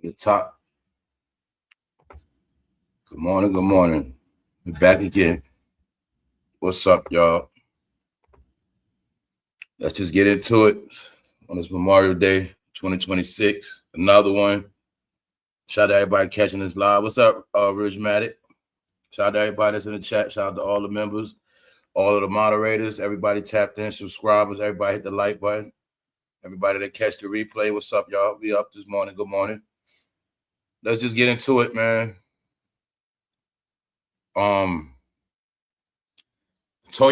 The top. Good morning, good morning. We're back again. What's up, y'all? Let's just get into it on this Memorial Day 2026. Another one. Shout out to everybody catching this live. What's up, Ridgematic? Shout out to everybody that's in the chat. Shout out to all the members, all of the moderators, everybody tapped in, subscribers, everybody hit the like button. Everybody that catch the replay, what's up, y'all? We up this morning. Good morning. Let's just get into it, man. Told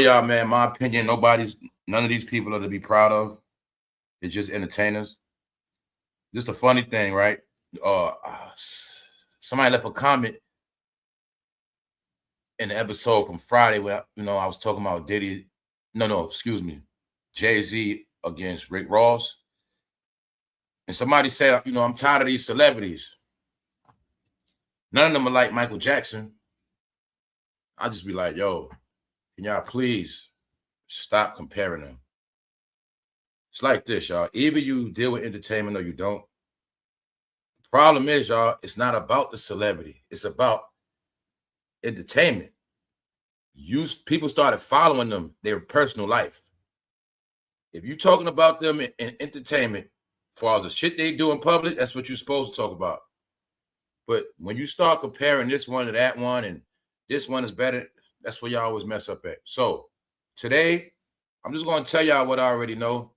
y'all, man, my opinion, none of these people are to be proud of. It's just entertainers. Just a funny thing, right? Somebody left a comment in the episode from Friday where, I was talking about Diddy. Jayz against rickross. And somebody said, I'm tired of these celebrities. None of them are like Michael Jackson. I'll just be like, yo, can y'all please stop comparing them? It's like this, y'all. Either you deal with entertainment or you don't. The problem is, y'all, it's not about the celebrity. It's about entertainment. People started following them, their personal life. If you're talking about them in entertainment, as far as the shit they do in public, that's what you're supposed to talk about. But when you start comparing this one to that one and this one is better, that's where y'all always mess up at. So today, I'm just going to tell y'all what I already know.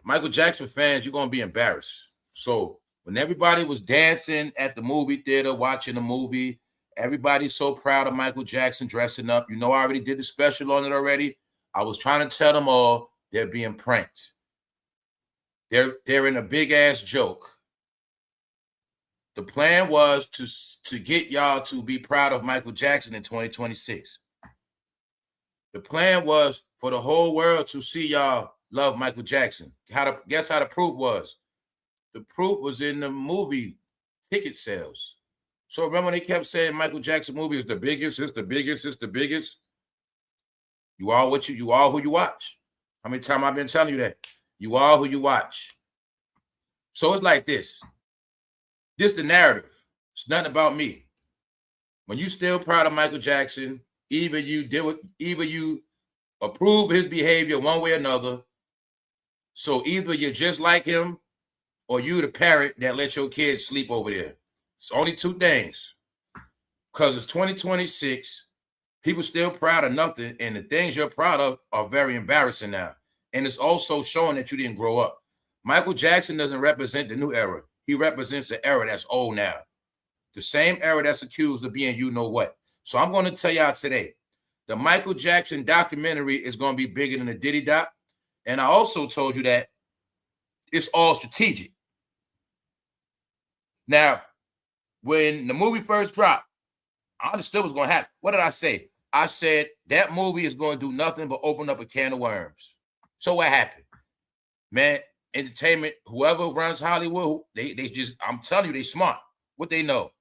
Michael Jackson fans, you're going to be embarrassed. So when everybody was dancing at the movie theater, watching the movie, everybody's so proud of Michael Jackson dressing up. I already did the special on it already. I was trying to tell them all they're being pranked. They're in a big-ass joke. The plan was to get y'all to be proud of Michael Jackson in 2026. The plan was for the whole world to see y'all love Michael Jackson. Guess how the proof was? The proof was in the movie ticket sales. So remember they kept saying Michael Jackson movie is the biggest, it's the biggest, it's the biggest. You are who you watch. How many times I've been telling you that? You are who you watch. So it's like this. This the narrative. It's nothing about me. When you still proud of Michael Jackson, either you approve his behavior one way or another. So either you're just like him or you the parent that let your kids sleep over there. It's only two things. Because it's 2026, people still proud of nothing, and the things you're proud of are very embarrassing now. And it's also showing that you didn't grow up. Michael Jackson doesn't represent the new era. He represents an era that's old now. The same era that's accused of being you-know-what. So I'm going to tell y'all today, the Michael Jackson documentary is going to be bigger than the Diddy doc. And I also told you that it's all strategic. Now, when the movie first dropped, I understood what's going to happen. What did I say? I said that movie is going to do nothing but open up a can of worms. So what happened? Man, entertainment, whoever runs Hollywood, they just, I'm telling you, they smart. What they know.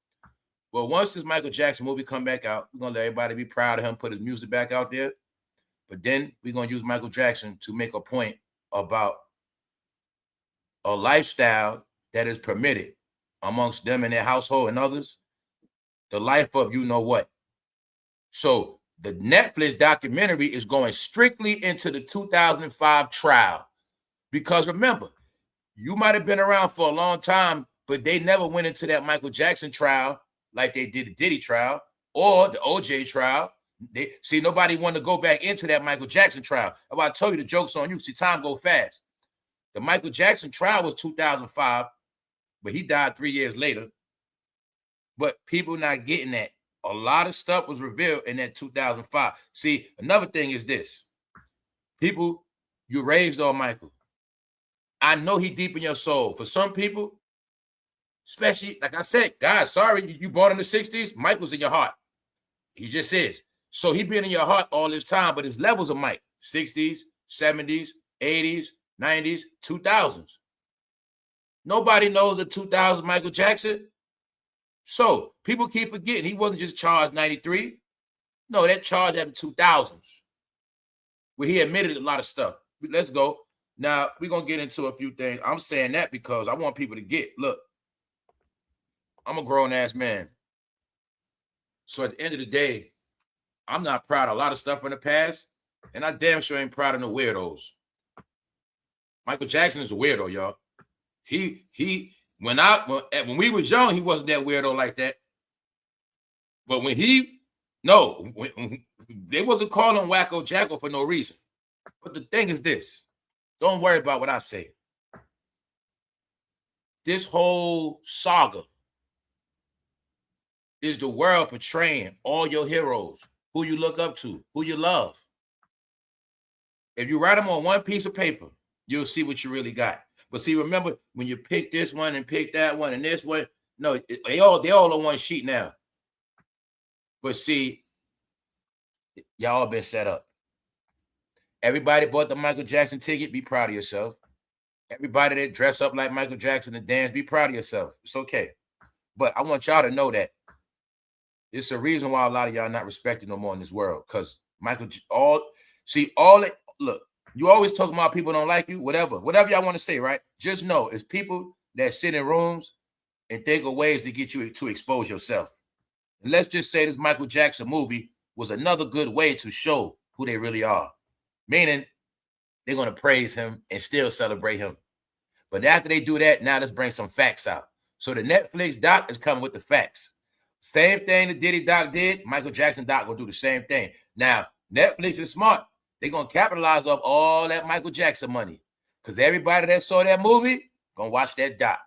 Well, once this Michael Jackson movie come back out, we're going to let everybody be proud of him, put his music back out there. But then we're going to use Michael Jackson to make a point about a lifestyle that is permitted amongst them and their household and others. The life of you-know-what. So the Netflix documentary is going strictly into the 2005 trial. Because remember, you might have been around for a long time, but they never went into that Michael Jackson trial like they did the Diddy trial or the OJ trial. Nobody wanted to go back into that Michael Jackson trial. I told you the joke's on you. See, time go fast. The Michael Jackson trial was 2005, but he died 3 years later. But people not getting that. A lot of stuff was revealed in that 2005. See, another thing is this. People, you raised on Michael. I know he deep in your soul. For some people, especially, like I said, God, sorry, you born in the 60s, Michael's in your heart. He just is. So he been in your heart all this time, but his levels of Mike, 60s, 70s, 80s, 90s, 2000s. Nobody knows the 2000s Michael Jackson. So people keep forgetting he wasn't just charged 93. No, that charge happened 2000s, where he admitted a lot of stuff. Let's go. Now, we're going to get into a few things. I'm saying that because I want people to get, look, I'm a grown-ass man. So at the end of the day, I'm not proud of a lot of stuff in the past, and I damn sure ain't proud of no weirdos. Michael Jackson is a weirdo, y'all. When we was young, he wasn't that weirdo like that. But when they wasn't calling him Wacko Jacko for no reason. But the thing is this, don't worry about what I say. This whole saga is the world portraying all your heroes, who you look up to, who you love. If you write them on one piece of paper, you'll see what you really got. But see, remember, when you pick this one and pick that one and this one, no, they all on one sheet now. But see, y'all been set up. Everybody bought the Michael Jackson ticket, be proud of yourself. Everybody that dress up like Michael Jackson and dance, be proud of yourself. It's okay. But I want y'all to know that it's a reason why a lot of y'all not respected no more in this world. Because look, you always talk about people don't like you, whatever y'all want to say, right? Just know it's people that sit in rooms and think of ways to get you to expose yourself. And let's just say this Michael Jackson movie was another good way to show who they really are. Meaning they're going to praise him and still celebrate him. But after they do that, now let's bring some facts out. So the Netflix doc is coming with the facts. Same thing the Diddy doc did, Michael Jackson doc will do the same thing. Now, Netflix is smart. They're going to capitalize off all that Michael Jackson money. Because everybody that saw that movie, going to watch that doc.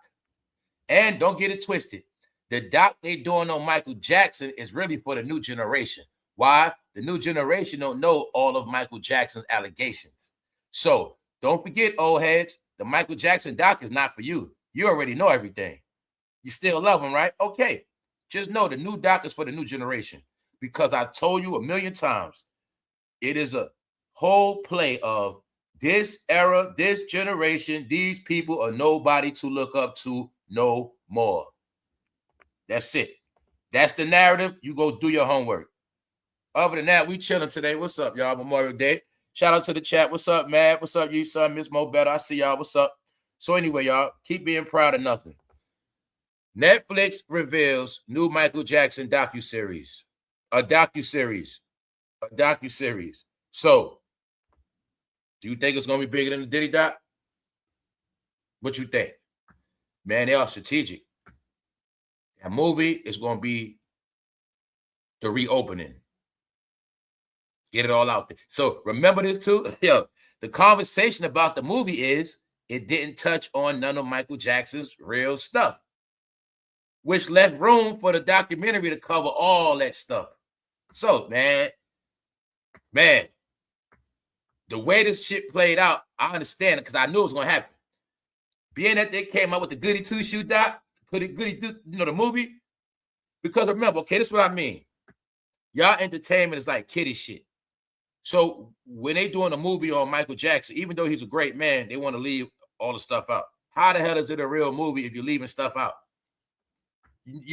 And don't get it twisted. The doc they doing on Michael Jackson is really for the new generation. Why? The new generation don't know all of Michael Jackson's allegations. So don't forget, old heads, the Michael Jackson doc is not for you. You already know everything. You still love him, right? Okay. Just know the new doc is for the new generation. Because I told you a million times, it is a whole play of this era, this generation, these people are nobody to look up to no more. That's it. That's the narrative. You go do your homework. Other than that, we chilling today. What's up, y'all? Memorial Day. Shout out to the chat. What's up, Matt? What's up, you son? Miss Mo Better. I see y'all. What's up? So anyway, y'all, keep being proud of nothing. Netflix reveals new Michael Jackson docuseries. A docuseries. So, do you think it's going to be bigger than the Diddy doc? What you think? Man, they are strategic. That movie is going to be the reopening. Get it all out there. So remember this too. Yo, the conversation about the movie is it didn't touch on none of Michael Jackson's real stuff, which left room for the documentary to cover all that stuff. So, man, the way this shit played out, I understand it because I knew it was going to happen. Being that they came out with the Goody Two-Shoe doc, the movie, because remember, okay, this is what I mean. Y'all entertainment is like kiddie shit. So when they doing a movie on Michael Jackson, even though he's a great man, they want to leave all the stuff out. How the hell is it a real movie if you're leaving stuff out?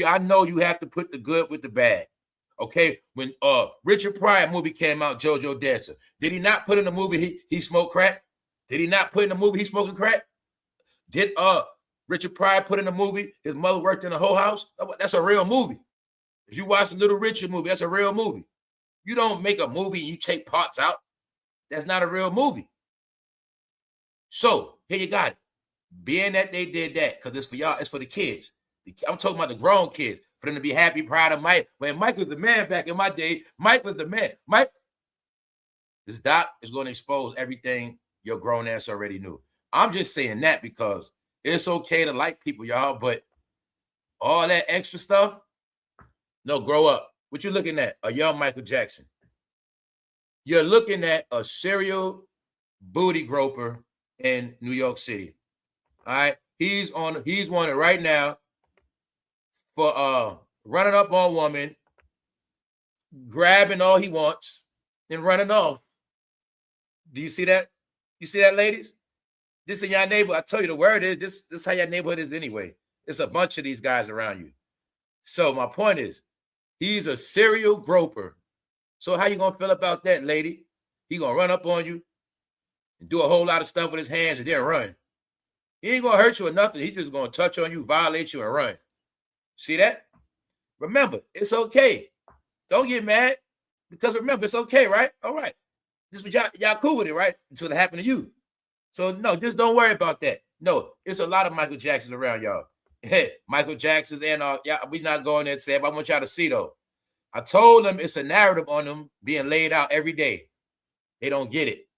I know you have to put the good with the bad. Okay, when Richard Pryor movie came out, JoJo Dancer, did he not put in the movie he smoked crack? Did he not put in the movie he smoking crack? Did Richard Pryor put in the movie his mother worked in a whole house? That's a real movie. If you watch the Little Richard movie, that's a real movie. You don't make a movie and you take parts out. That's not a real movie. So here you got it. Being that they did that, because it's for y'all, it's for the kids. I'm talking about the grown kids, for them to be happy, proud of Mike. When Mike was the man back in my day, Mike was the man. This doc is going to expose everything your grown ass already knew. I'm just saying that because it's okay to like people, y'all, but all that extra stuff, no, grow up. What you looking at? A young Michael Jackson. You're looking at a serial booty groper in New York City. All right. He's wanted right now for running up on a woman, grabbing all he wants, and running off. Do you see that? You see that, ladies? This in your neighborhood. I tell you the word is this is how your neighborhood is anyway. It's a bunch of these guys around you. So my point is, he's a serial groper. So how you gonna feel about that, lady? He gonna run up on you do a whole lot of stuff with his hands and then run. He ain't gonna hurt you or nothing. He's just gonna touch on you, violate you, and run. See that? Remember, it's okay. Don't get mad, because remember, it's okay, right? All right. This was y'all cool with it, right? Until it happened to you. So no, just don't worry about that. No, it's a lot of Michael Jacksons around, y'all. Hey, Michael Jacksons and yeah, we not going there today, but I want y'all to see though. I told them it's a narrative on them being laid out every day. They don't get it.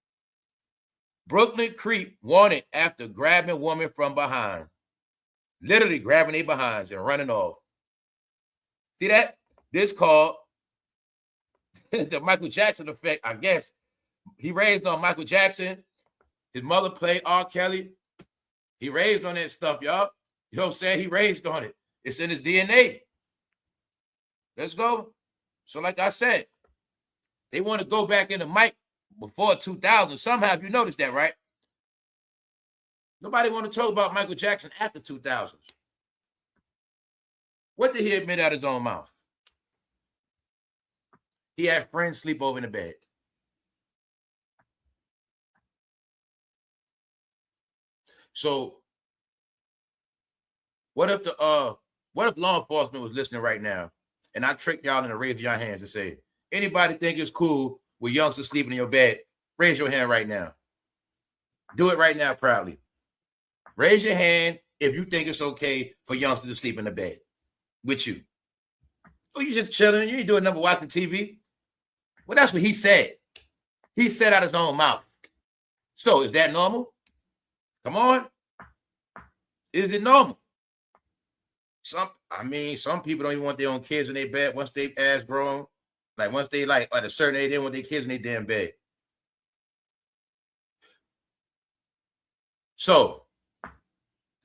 Brooklyn creep wanted after grabbing woman from behind. Literally grabbing their behinds and running off. See that? This called the Michael Jackson effect, I guess. He raised on Michael Jackson. His mother played R. Kelly. He raised on that stuff, y'all. You know what I'm saying? He raised on it. It's in his DNA. Let's go. So like I said, they want to go back in the mic before 2000. Somehow, if you noticed that, right? Nobody want to talk about Michael Jackson after 2000s. What did he admit out his own mouth? He had friends sleep over in the bed. So what if law enforcement was listening right now and I tricked y'all into raising your hands and say, anybody think it's cool with youngsters sleeping in your bed? Raise your hand right now. Do it right now proudly. Raise your hand if you think it's okay for youngsters to sleep in the bed with you. Oh, you just chilling. You ain't doing nothing but watching TV. Well, that's what he said. He said out his own mouth. So is that normal? Come on. Is it normal? Some people don't even want their own kids in their bed once they ass grown. Like once they like at a certain age, they want their kids in their damn bed. So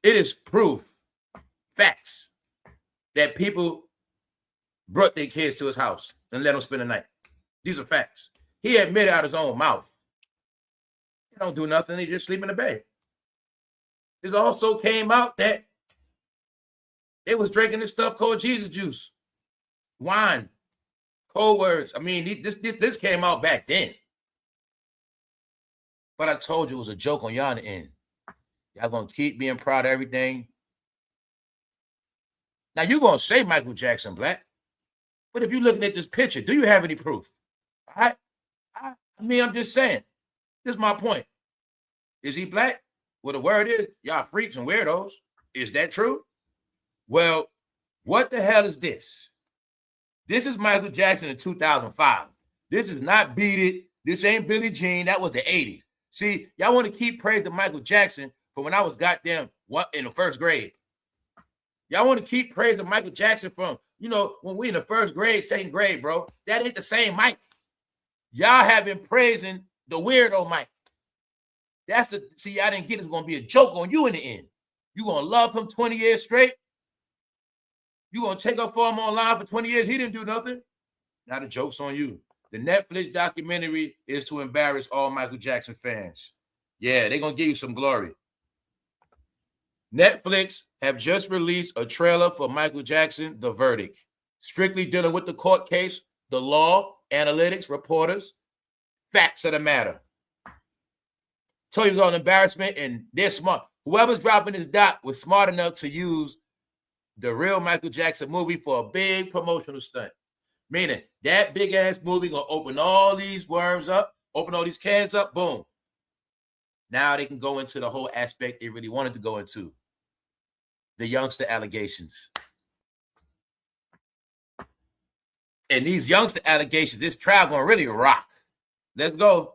it is proof, facts, that people brought their kids to his house and let them spend the night. These are facts. He admitted out his own mouth. They don't do nothing. They just sleep in the bed. It also came out that they was drinking this stuff called Jesus juice, wine, cold words. I mean, this came out back then. But I told you it was a joke on y'all end. Y'all gonna keep being proud of everything. Now you're gonna say Michael Jackson black, but if you're looking at this picture, do you have any proof? I mean, I'm just saying. This is my point. Is he black? Well, the word is y'all freaks and weirdos. Is that true? Well, what the hell is this? This is Michael Jackson in 2005. This is not Beat It. This ain't Billie Jean. That was the 80s. See, y'all want to keep praising Michael Jackson from when I was goddamn in the first grade. Y'all want to keep praising Michael Jackson from, when we in the first grade, second grade, bro. That ain't the same Mike. Y'all have been praising the weirdo Mike. Y'all didn't get it's going to be a joke on you in the end. You going to love him 20 years straight? You going to take up for him online for 20 years? He didn't do nothing. Now the joke's on you. The Netflix documentary is to embarrass all Michael Jackson fans. Yeah, they're going to give you some glory. Netflix have just released a trailer for Michael Jackson, The Verdict. Strictly dealing with the court case, the law, analytics, reporters, facts of the matter. Told you it was an embarrassment, and they're smart. Whoever's dropping this doc was smart enough to use the real Michael Jackson movie for a big promotional stunt. Meaning that big ass movie gonna open all these worms up, open all these cans up, boom. Now they can go into the whole aspect they really wanted to go into. The youngster allegations. And these youngster allegations, this trial gonna really rock. Let's go.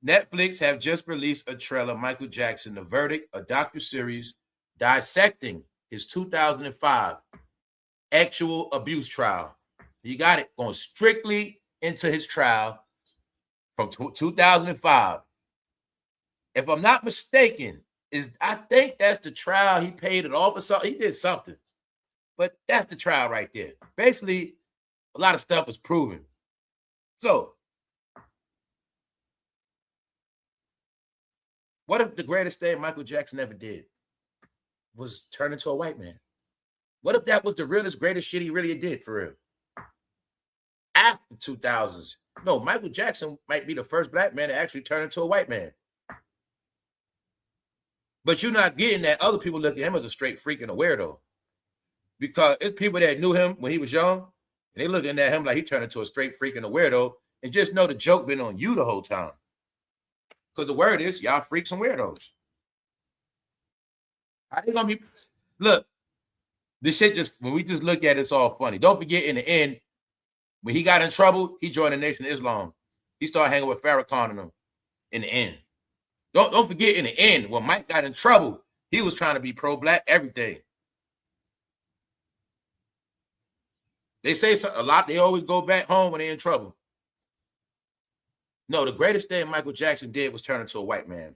Netflix have just released a trailer, Michael Jackson, The Verdict, a docuseries dissecting his 2005 actual abuse trial. You got it, going strictly into his trial from 2005. If I'm not mistaken, I think that's the trial he paid it off or something. He did something. But that's the trial right there. Basically, a lot of stuff was proven. So, what if the greatest thing Michael Jackson ever did was turn into a white man? What if that was the realest, greatest shit he really did for real? After 2000s. No, Michael Jackson might be the first black man to actually turn into a white man. But you're not getting that other people look at him as a straight freak and a weirdo. Because it's people that knew him when he was young, and they looking at him like he turned into a straight freak and a weirdo, and just know the joke been on you the whole time. Because the word is, y'all freaks and weirdos. How they gonna be? Look, this shit just, when we just look at it, it's all funny. Don't forget, in the end, when he got in trouble, he joined the Nation of Islam. He started hanging with Farrakhan and them in the end. Don't forget, in the end, when Mike got in trouble, he was trying to be pro-black, everything. They say a lot, they always go back home when they're in trouble. No, the greatest thing Michael Jackson did was turn into a white man.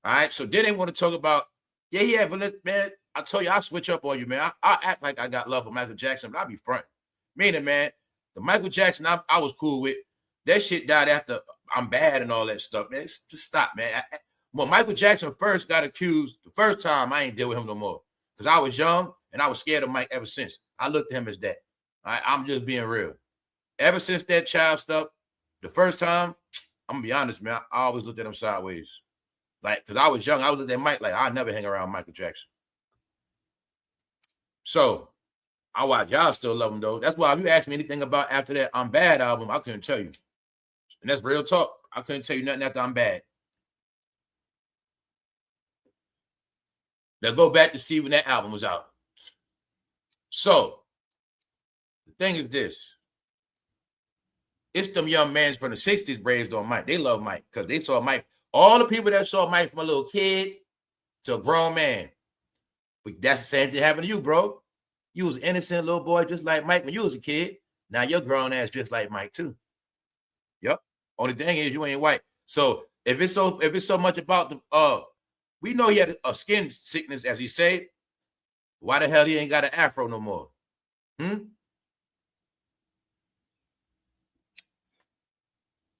All right, so then they want to talk about, yeah, but man, I told you, I'll switch up on you, man. I act like I got love for Michael Jackson, but I'll be front. Meaning, man, the Michael Jackson I was cool with, that shit died after I'm Bad and all that stuff, man. Just stop, man. When Michael Jackson first got accused, the first time, I ain't deal with him no more. Because I was young, and I was scared of Mike ever since. I looked at him as that. I'm just being real. Ever since that child stuff, the first time, I'm going to be honest, man, I always looked at him sideways. Like, because I was young, I was looking at Mike like, I'd never hang around Michael Jackson. So, I watch. Y'all still love him, though. That's why if you ask me anything about after that I'm Bad album, I couldn't tell you. And that's real talk. I couldn't tell you nothing after I'm Bad. Now go back to see when that album was out. So, the thing is this. It's them young men from the 60s raised on Mike. They love Mike because they saw Mike. All the people that saw Mike from a little kid to a grown man. But that's the same thing happened to you, bro. You was an innocent little boy just like Mike when you was a kid. Now you're grown ass just like Mike too. Yep. Only thing is you ain't white. So if it's so much about the we know he had a skin sickness, as he said. Why the hell he ain't got an afro no more?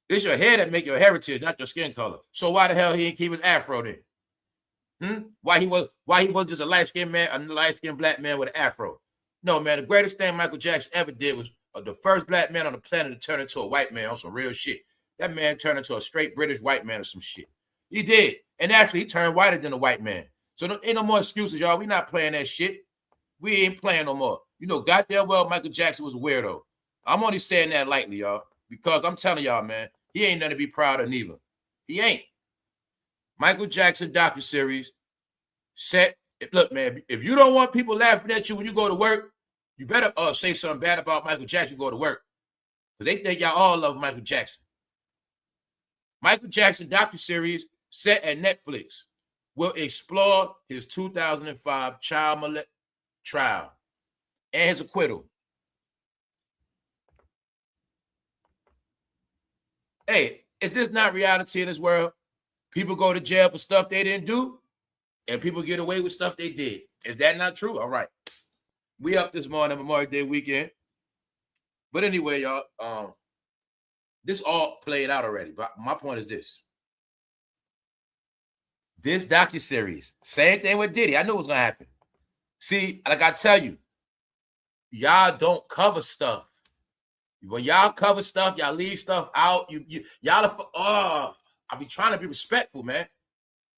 It's your hair that make your heritage, not your skin color. So why the hell he ain't keep his afro then? Why he was just a light-skinned man, a light-skinned black man with an afro? No, man, the greatest thing Michael Jackson ever did was the first black man on the planet to turn into a white man on some real shit. That man turned into a straight British white man or some shit. He did. And actually, he turned whiter than a white man. So ain't no more excuses, y'all. We not playing that shit. We ain't playing no more. You know, goddamn well, Michael Jackson was a weirdo. I'm only saying that lightly, y'all, because I'm telling y'all, man, he ain't nothing to be proud of neither. He ain't. Michael Jackson docuseries set. Look, man, if you don't want people laughing at you when you go to work, you better say something bad about Michael Jackson when you go to work. Because they think y'all all love Michael Jackson. Michael Jackson docuseries set at Netflix will explore his 2005 child molest trial and his acquittal. Hey, is this not reality in this world? People go to jail for stuff they didn't do, and people get away with stuff they did. Is that not true? All right. We up this morning, Memorial Day weekend. But anyway, y'all, this all played out already. But my point is this. This docuseries, same thing with Diddy. I knew it was going to happen. See, like I tell you, y'all don't cover stuff. When y'all cover stuff, y'all leave stuff out. Y'all I be trying to be respectful, man.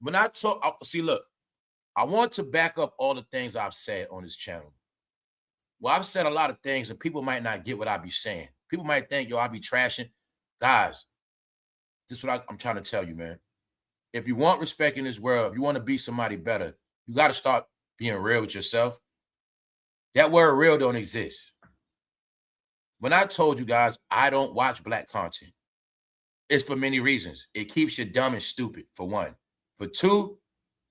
When I talk, see, look, I want to back up all the things I've said on this channel. Well, I've said a lot of things, and people might not get what I be saying. People might think, yo, I be trashing. Guys, this is what I'm trying to tell you, man. If you want respect in this world, if you want to be somebody better, you got to start being real with yourself. That word real don't exist. When I told you guys I don't watch black content, it's for many reasons. It keeps you dumb and stupid, for one. For two,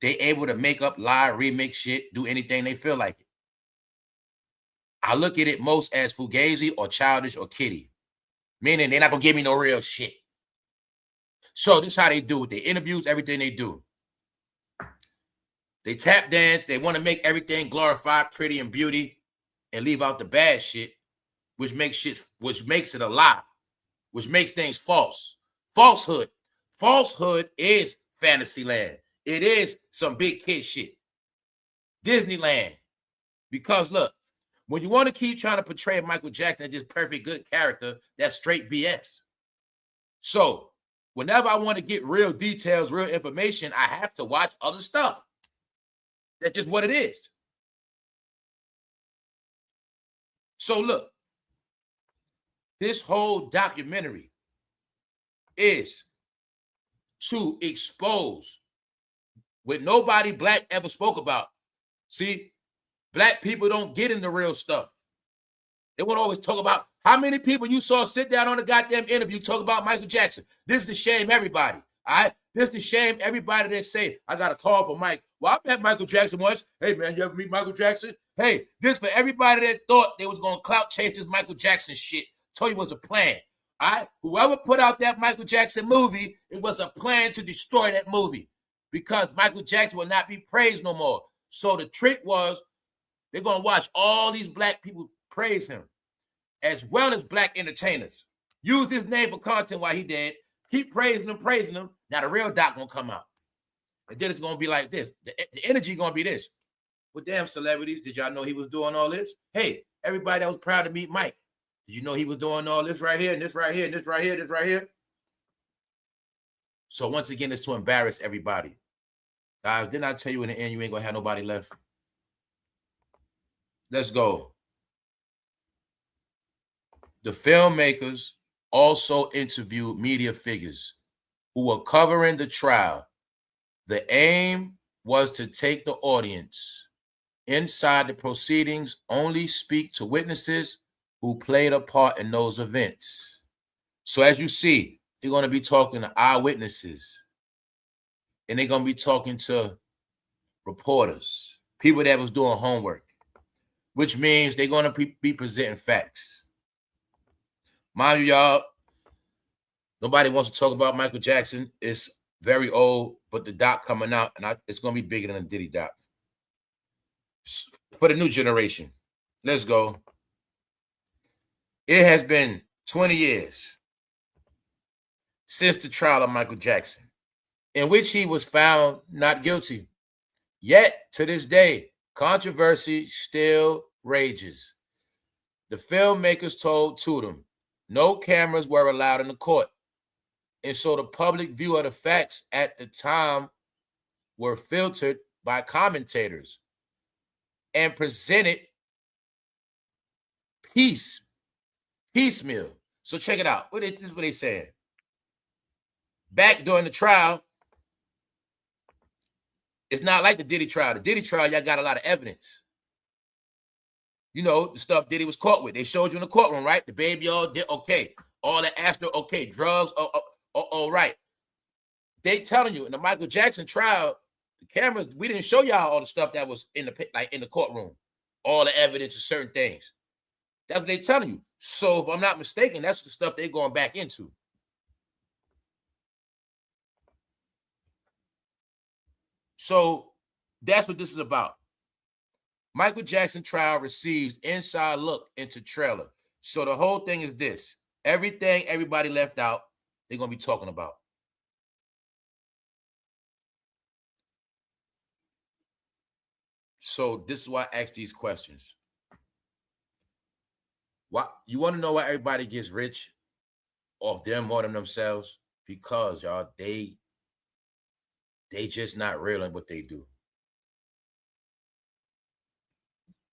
they able to make up, lie, remix shit, do anything they feel like it. I look at it most as fugazi or childish or kiddie, meaning they're not going to give me no real shit. So this is how they do it. They interviews, everything they do. They tap dance. They want to make everything glorified, pretty, and beauty, and leave out the bad shit, which makes it a lie, which makes things false. Falsehood. Falsehood is Fantasyland. It is some big kid shit. Disneyland. Because look, when you want to keep trying to portray Michael Jackson as this perfect good character, that's straight BS. So whenever I want to get real details, real information, I have to watch other stuff. That's just what it is. So look, this whole documentary is to expose what nobody black ever spoke about. See, black people don't get into real stuff. They want to always talk about how many people you saw sit down on the goddamn interview talk about Michael Jackson. This is to shame everybody. All right? This is to shame everybody that say, I got a call for Mike. Well, I met Michael Jackson once. Hey, man, you ever meet Michael Jackson? Hey, this for everybody that thought they was going to clout chase this Michael Jackson shit. Told you it was a plan. All right? Whoever put out that Michael Jackson movie, it was a plan to destroy that movie because Michael Jackson will not be praised no more. So the trick was they're going to watch all these black people praise him, as well as black entertainers. Use his name for content while he dead. Keep praising him. Now the real doc gonna come out. And then it's gonna be like this. The energy gonna be this. Well, damn celebrities, did y'all know he was doing all this? Hey, everybody that was proud to meet Mike, did you know he was doing all this right here, and this right here, and this right here, and this right here? So once again, it's to embarrass everybody. Guys, didn't I tell you in the end you ain't gonna have nobody left? Let's go. The filmmakers also interviewed media figures who were covering the trial. The aim was to take the audience inside the proceedings, only speak to witnesses who played a part in those events. So as you see, they're going to be talking to eyewitnesses, and they're going to be talking to reporters, people that was doing homework, which means they're going to be presenting facts. Mind you, y'all, nobody wants to talk about Michael Jackson. It's very old, but the doc coming out, and it's going to be bigger than a Diddy doc. For the new generation, let's go. It has been 20 years since the trial of Michael Jackson, in which he was found not guilty. Yet, to this day, controversy still rages. The filmmakers told Tudum no cameras were allowed in the court. And so the public view of the facts at the time were filtered by commentators and presented piecemeal. So check it out. This is what they saying. Back during the trial, it's not like the Diddy trial. The Diddy trial, y'all got a lot of evidence. You know, the stuff Diddy was caught with. They showed you in the courtroom, right? The baby all did okay. All the after, okay. Drugs, all right. They telling you in the Michael Jackson trial, the cameras, we didn't show y'all all the stuff that was in the courtroom. All the evidence of certain things. That's what they telling you. So if I'm not mistaken, that's the stuff they're going back into. So that's what this is about. Michael Jackson trial receives inside look into trailer. So the whole thing is this. Everything everybody left out, they're going to be talking about. So this is why I ask these questions. Why you want to know why everybody gets rich off them more than themselves? Because y'all, they just not real in what they do.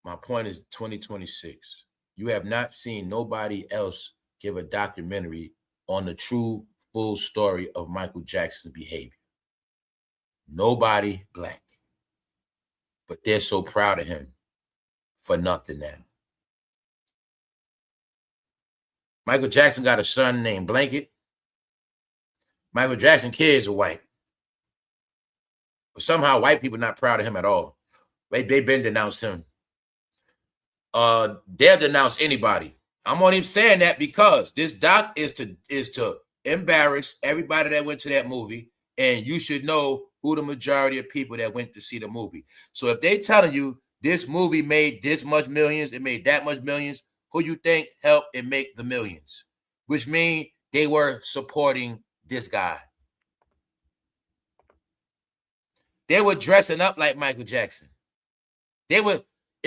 My point is 2026. You have not seen nobody else give a documentary on the true full story of Michael Jackson's behavior. Nobody black. But they're so proud of him for nothing now. Michael Jackson got a son named Blanket. Michael Jackson kids are white. But somehow white people not proud of him at all. They've been denounced him. They'll denounce anybody. I'm only saying that because this doc is to embarrass everybody that went to that movie, and you should know who the majority of people that went to see the movie. So if they telling you this movie made this much millions, it made that much millions, who you think helped it make the millions? Which means they were supporting this guy. They were dressing up like Michael Jackson. It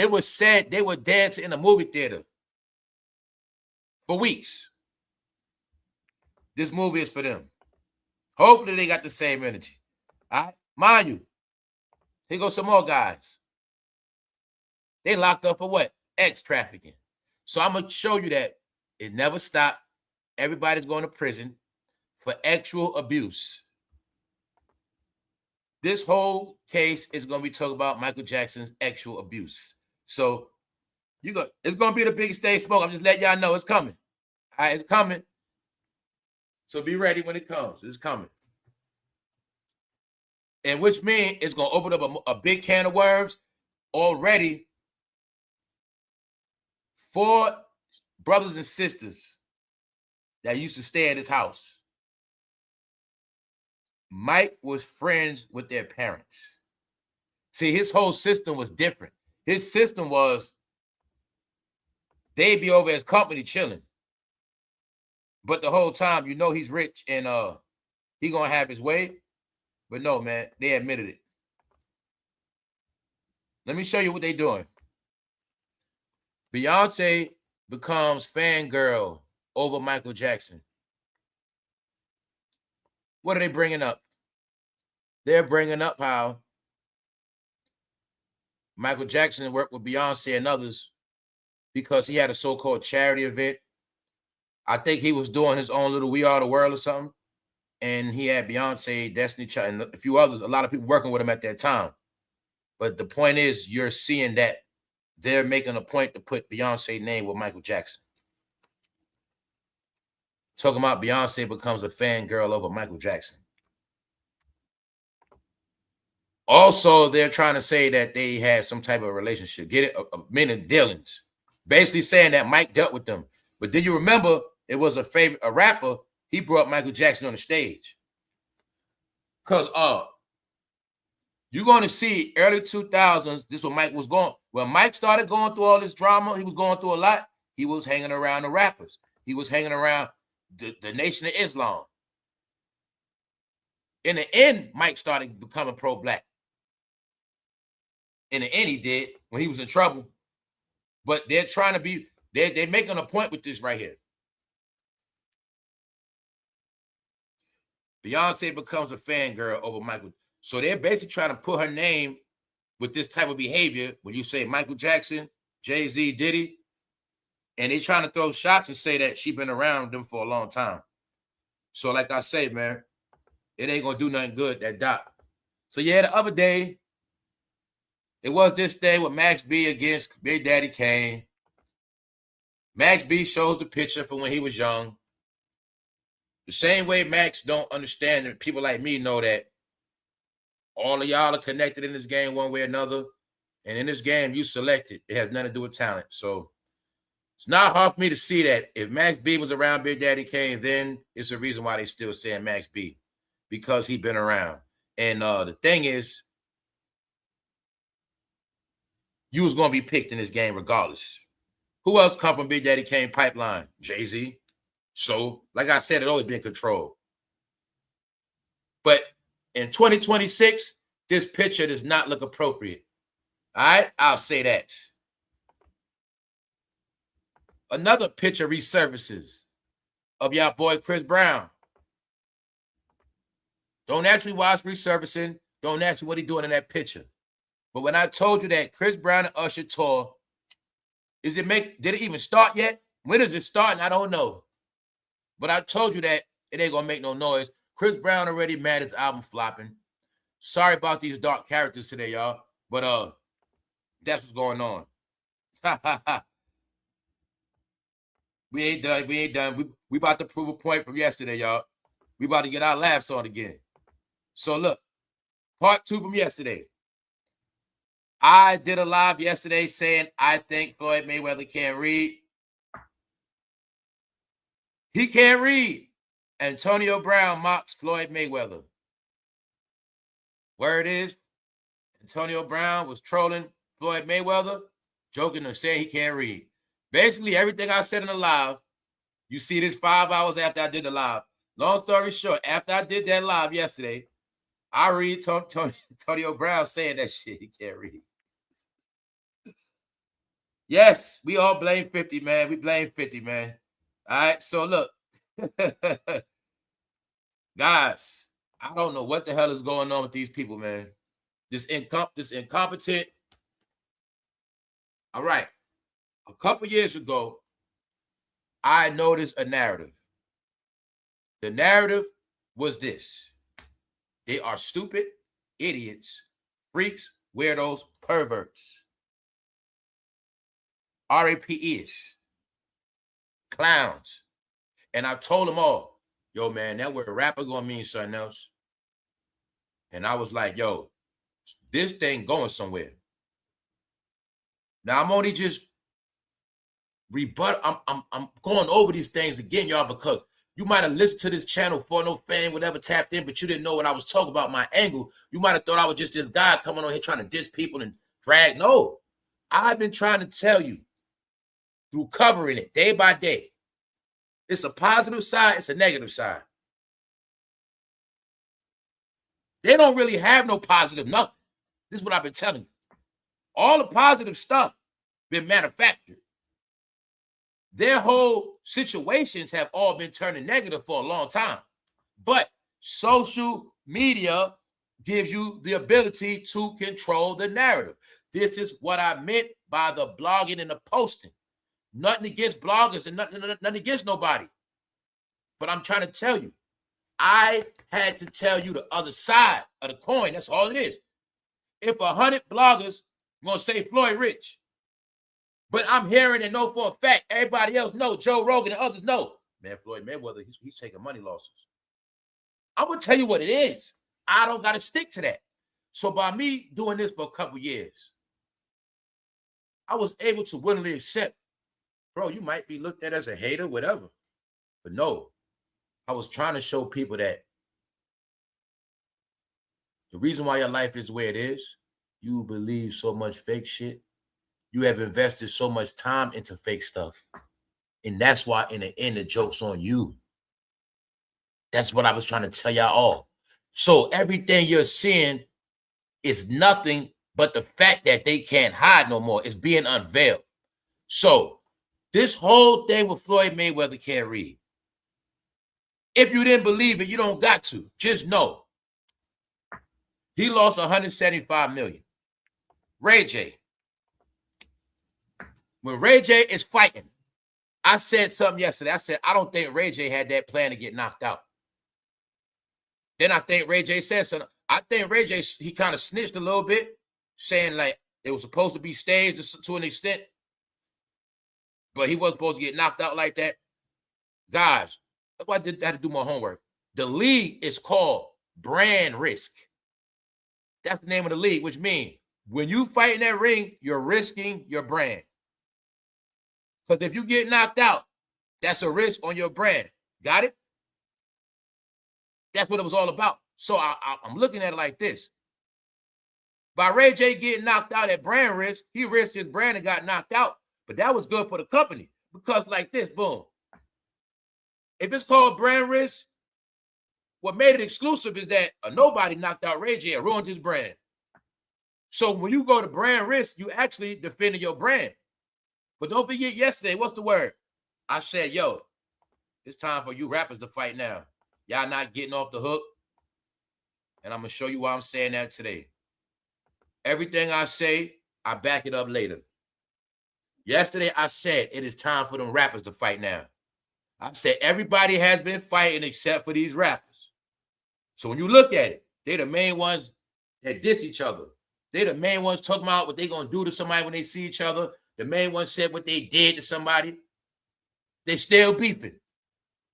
was said they were dancing in a movie theater for weeks. This movie is for them. Hopefully they got the same energy. All right, mind you, here goes some more guys. They locked up for what? Ex trafficking. So I'm gonna show you that it never stopped. Everybody's going to prison for actual abuse. This whole case is going to be talking about Michael Jackson's actual abuse. So it's going to be the biggest day smoke. I'm just letting y'all know it's coming. All right, it's coming. So be ready when it comes. It's coming. And which means it's going to open up a big can of worms. Already, 4 brothers and sisters that used to stay at his house, Mike was friends with their parents. See, his whole system was different. His system was they'd be over his company chilling. But the whole time, you know he's rich and he gonna have his way. But no, man, they admitted it. Let me show you what they doing. Beyonce becomes fangirl over Michael Jackson. What are they bringing up? They're bringing up how Michael Jackson worked with Beyonce and others because he had a so-called charity event. I think he was doing his own little We Are the World or something. And he had Beyonce, Destiny Child, and a few others, a lot of people working with him at that time. But the point is, you're seeing that they're making a point to put Beyonce's name with Michael Jackson. Talking about Beyonce becomes a fangirl over Michael Jackson. Also, they're trying to say that they had some type of relationship. Get it? Meaning dealings. Basically saying that Mike dealt with them. But did you remember it was a rapper, he brought Michael Jackson on the stage. Because you're going to see early 2000s, this is what Mike was going. When Mike started going through all this drama, he was going through a lot. He was hanging around the rappers. He was hanging around the Nation of Islam. In the end, Mike started becoming pro-black. In the end, he did when he was in trouble. But they're trying to be, they're making a point with this right here. Beyonce becomes a fangirl over Michael. So they're basically trying to put her name with this type of behavior. When you say Michael Jackson, Jay-Z, Diddy, and they're trying to throw shots and say that she's been around them for a long time. So like I say, man, it ain't going to do nothing good, that doc. So yeah, the other day, it was this thing with Max B against Big Daddy Kane. Max B shows the picture from when he was young. The same way Max don't understand that people like me know that all of y'all are connected in this game one way or another. And in this game, you select it. It has nothing to do with talent. So it's not hard for me to see that if Max B was around Big Daddy Kane, then it's a reason why they still saying Max B, because he been around. And the thing is, you was going to be picked in this game regardless. Who else come from Big Daddy Kane pipeline? Jay-Z. So, like I said, it always been controlled. But in 2026, this picture does not look appropriate. All right? I'll say that. Another picture resurfaces of y'all boy Chris Brown. Don't ask me why it's resurfacing. Don't ask me what he's doing in that picture. But when I told you that Chris Brown and Usher tour, did it even start yet? When is it starting? I don't know. But I told you that it ain't gonna make no noise. Chris Brown already mad his album flopping. Sorry about these dark characters today, y'all. But that's what's going on. We ain't done. We ain't done. We about to prove a point from yesterday, y'all. We about to get our laughs on again. So look, part 2 from yesterday. I did a live yesterday saying I think Floyd Mayweather can't read. He can't read. Antonio Brown mocks Floyd Mayweather. Word is, Antonio Brown was trolling Floyd Mayweather, joking and saying he can't read. Basically, everything I said in the live, you see this 5 hours after I did the live. Long story short, after I did that live yesterday, I read Antonio Brown saying that shit he can't read. Yes, we all blame 50, man. We blame 50, man. All right, so look. Guys, I don't know what the hell is going on with these people, man. This incompetent. All right. A couple years ago, I noticed a narrative. The narrative was this. They are stupid, idiots, freaks, weirdos, perverts. RAP-ish. Clowns. And I told them all, yo, man, that word rapper gonna mean something else. And I was like, yo, this thing going somewhere. Now I'm only just I'm going over these things again, y'all, because you might have listened to this channel for no fan, whatever tapped in, but you didn't know what I was talking about, my angle. You might have thought I was just this guy coming on here trying to diss people and brag. No, I've been trying to tell you through covering it day by day. It's a positive side, it's a negative side. They don't really have no positive nothing. This is what I've been telling you. All the positive stuff been manufactured. Their whole situations have all been turning negative for a long time. But social media gives you the ability to control the narrative. This is what I meant by the blogging and the posting. Nothing against bloggers and nothing against nobody. But I'm trying to tell you, I had to tell you the other side of the coin. That's all it is. If 100 bloggers gonna say Floyd rich, but I'm hearing and know for a fact, everybody else know, Joe Rogan and others know, man, Floyd Mayweather, he's taking money losses. I'm gonna tell you what it is. I don't gotta stick to that. So by me doing this for a couple years, I was able to willingly accept, bro, you might be looked at as a hater, whatever. But no, I was trying to show people that the reason why your life is the way it is, you believe so much fake shit. You have invested so much time into fake stuff. And that's why in the end, the joke's on you. That's what I was trying to tell y'all all. So everything you're seeing is nothing but the fact that they can't hide no more. It's being unveiled. So this whole thing with Floyd Mayweather can't read. If you didn't believe it, you don't got to. Just know. He lost $175 million. Rayj. When Rayj is fighting, I said something yesterday. I said, I don't think Rayj had that plan to get knocked out. Then I think Rayj said something. I think Rayj, he kind of snitched a little bit, saying like it was supposed to be staged to an extent, but he wasn't supposed to get knocked out like that. Guys, that's why I had to do my homework. The league is called brand risk. That's the name of the league, which means when you fight in that ring, you're risking your brand. Because if you get knocked out, that's a risk on your brand. Got it? That's what it was all about. So I'm looking at it like this. By Rayj getting knocked out at brand risk, he risked his brand and got knocked out. But that was good for the company. Because like this, boom. If it's called brand risk, what made it exclusive is that a nobody knocked out Rayj and ruined his brand. So when you go to brand risk, you actually defended your brand. But don't forget yesterday, what's the word? I said, yo, it's time for you rappers to fight now. Y'all not getting off the hook. And I'm going to show you why I'm saying that today. Everything I say, I back it up later. Yesterday, I said it is time for them rappers to fight now. I said everybody has been fighting except for these rappers. So when you look at it, they're the main ones that diss each other. They're the main ones talking about what they're going to do to somebody when they see each other. The main ones said what they did to somebody. They still beefing.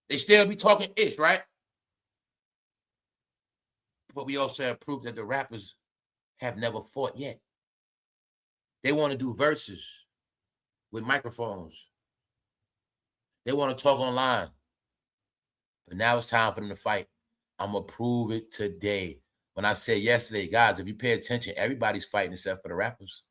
They still be talking ish, right? But we also have proof that the rappers have never fought yet. They want to do verses with microphones. They want to talk online. But now it's time for them to fight. I'm going to prove it today. When I said yesterday, guys, if you pay attention, everybody's fighting except for the rappers.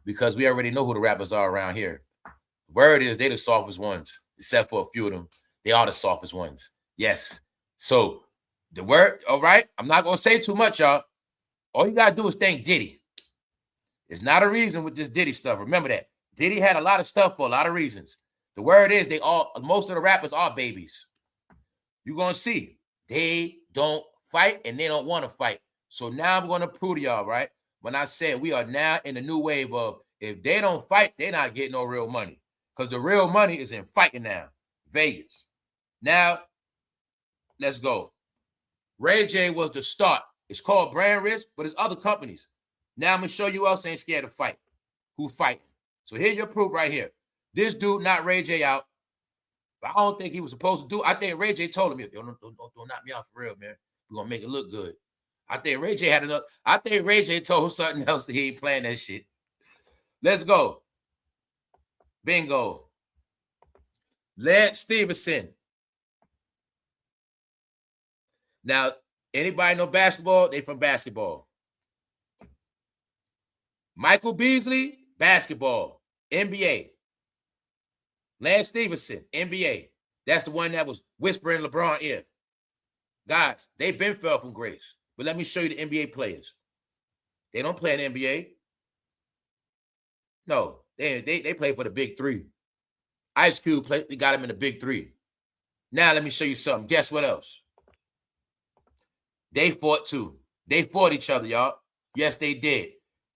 Because we already know who the rappers are around here. The word is they the softest ones, except for a few of them. They are the softest ones. Yes. So the word, all right, I'm not going to say too much, y'all. All you got to do is thank Diddy. It's not a reason with this Diddy stuff. Remember that. Diddy had a lot of stuff for a lot of reasons. The word is most of the rappers are babies. You're going to see. They don't fight and they don't want to fight. So now I'm going to prove to y'all, right? When I said we are now in the new wave of if they don't fight, they're not getting no real money. Because the real money is in fighting now. Vegas. Now, let's go. Rayj was the start. It's called Brand Risk, but it's other companies. Now I'm going to show you else ain't scared to fight. Who fighting? So here's your proof right here. This dude knocked Rayj out. But I don't think he was supposed to do it. I think Rayj told him, don't knock me out for real, man. We're going to make it look good. I think Rayj had enough. I think Rayj told him something else that he ain't playing that shit. Let's go. Bingo. Led Stevenson. Now, anybody know basketball? They from basketball. Michael Beasley, basketball. NBA. Lance Stevenson, NBA. That's the one that was whispering LeBron ear. Guys, they've been fell from grace. But let me show you the NBA players. They don't play in the NBA. No, they play for the big three. Ice Cube they got him in the big three. Now let me show you something. Guess what else? They fought too. They fought each other, y'all. Yes, they did.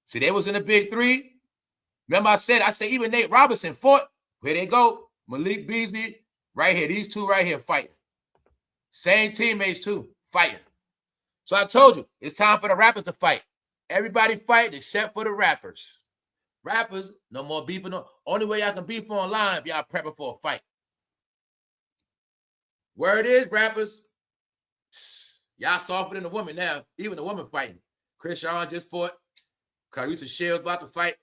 See, they was in the big three. Remember I said even Nate Robinson fought. Here they go. Malik Beasley, right here. These two right here fighting. Same teammates too, fighting. So I told you, it's time for the rappers to fight. Everybody fight except for the rappers. Rappers, no more beefing. Only way y'all can beef online if y'all prepping for a fight. Word is, rappers, y'all softer than the woman now. Even the woman fighting. Chris Sean just fought. Carissa Shields about to fight.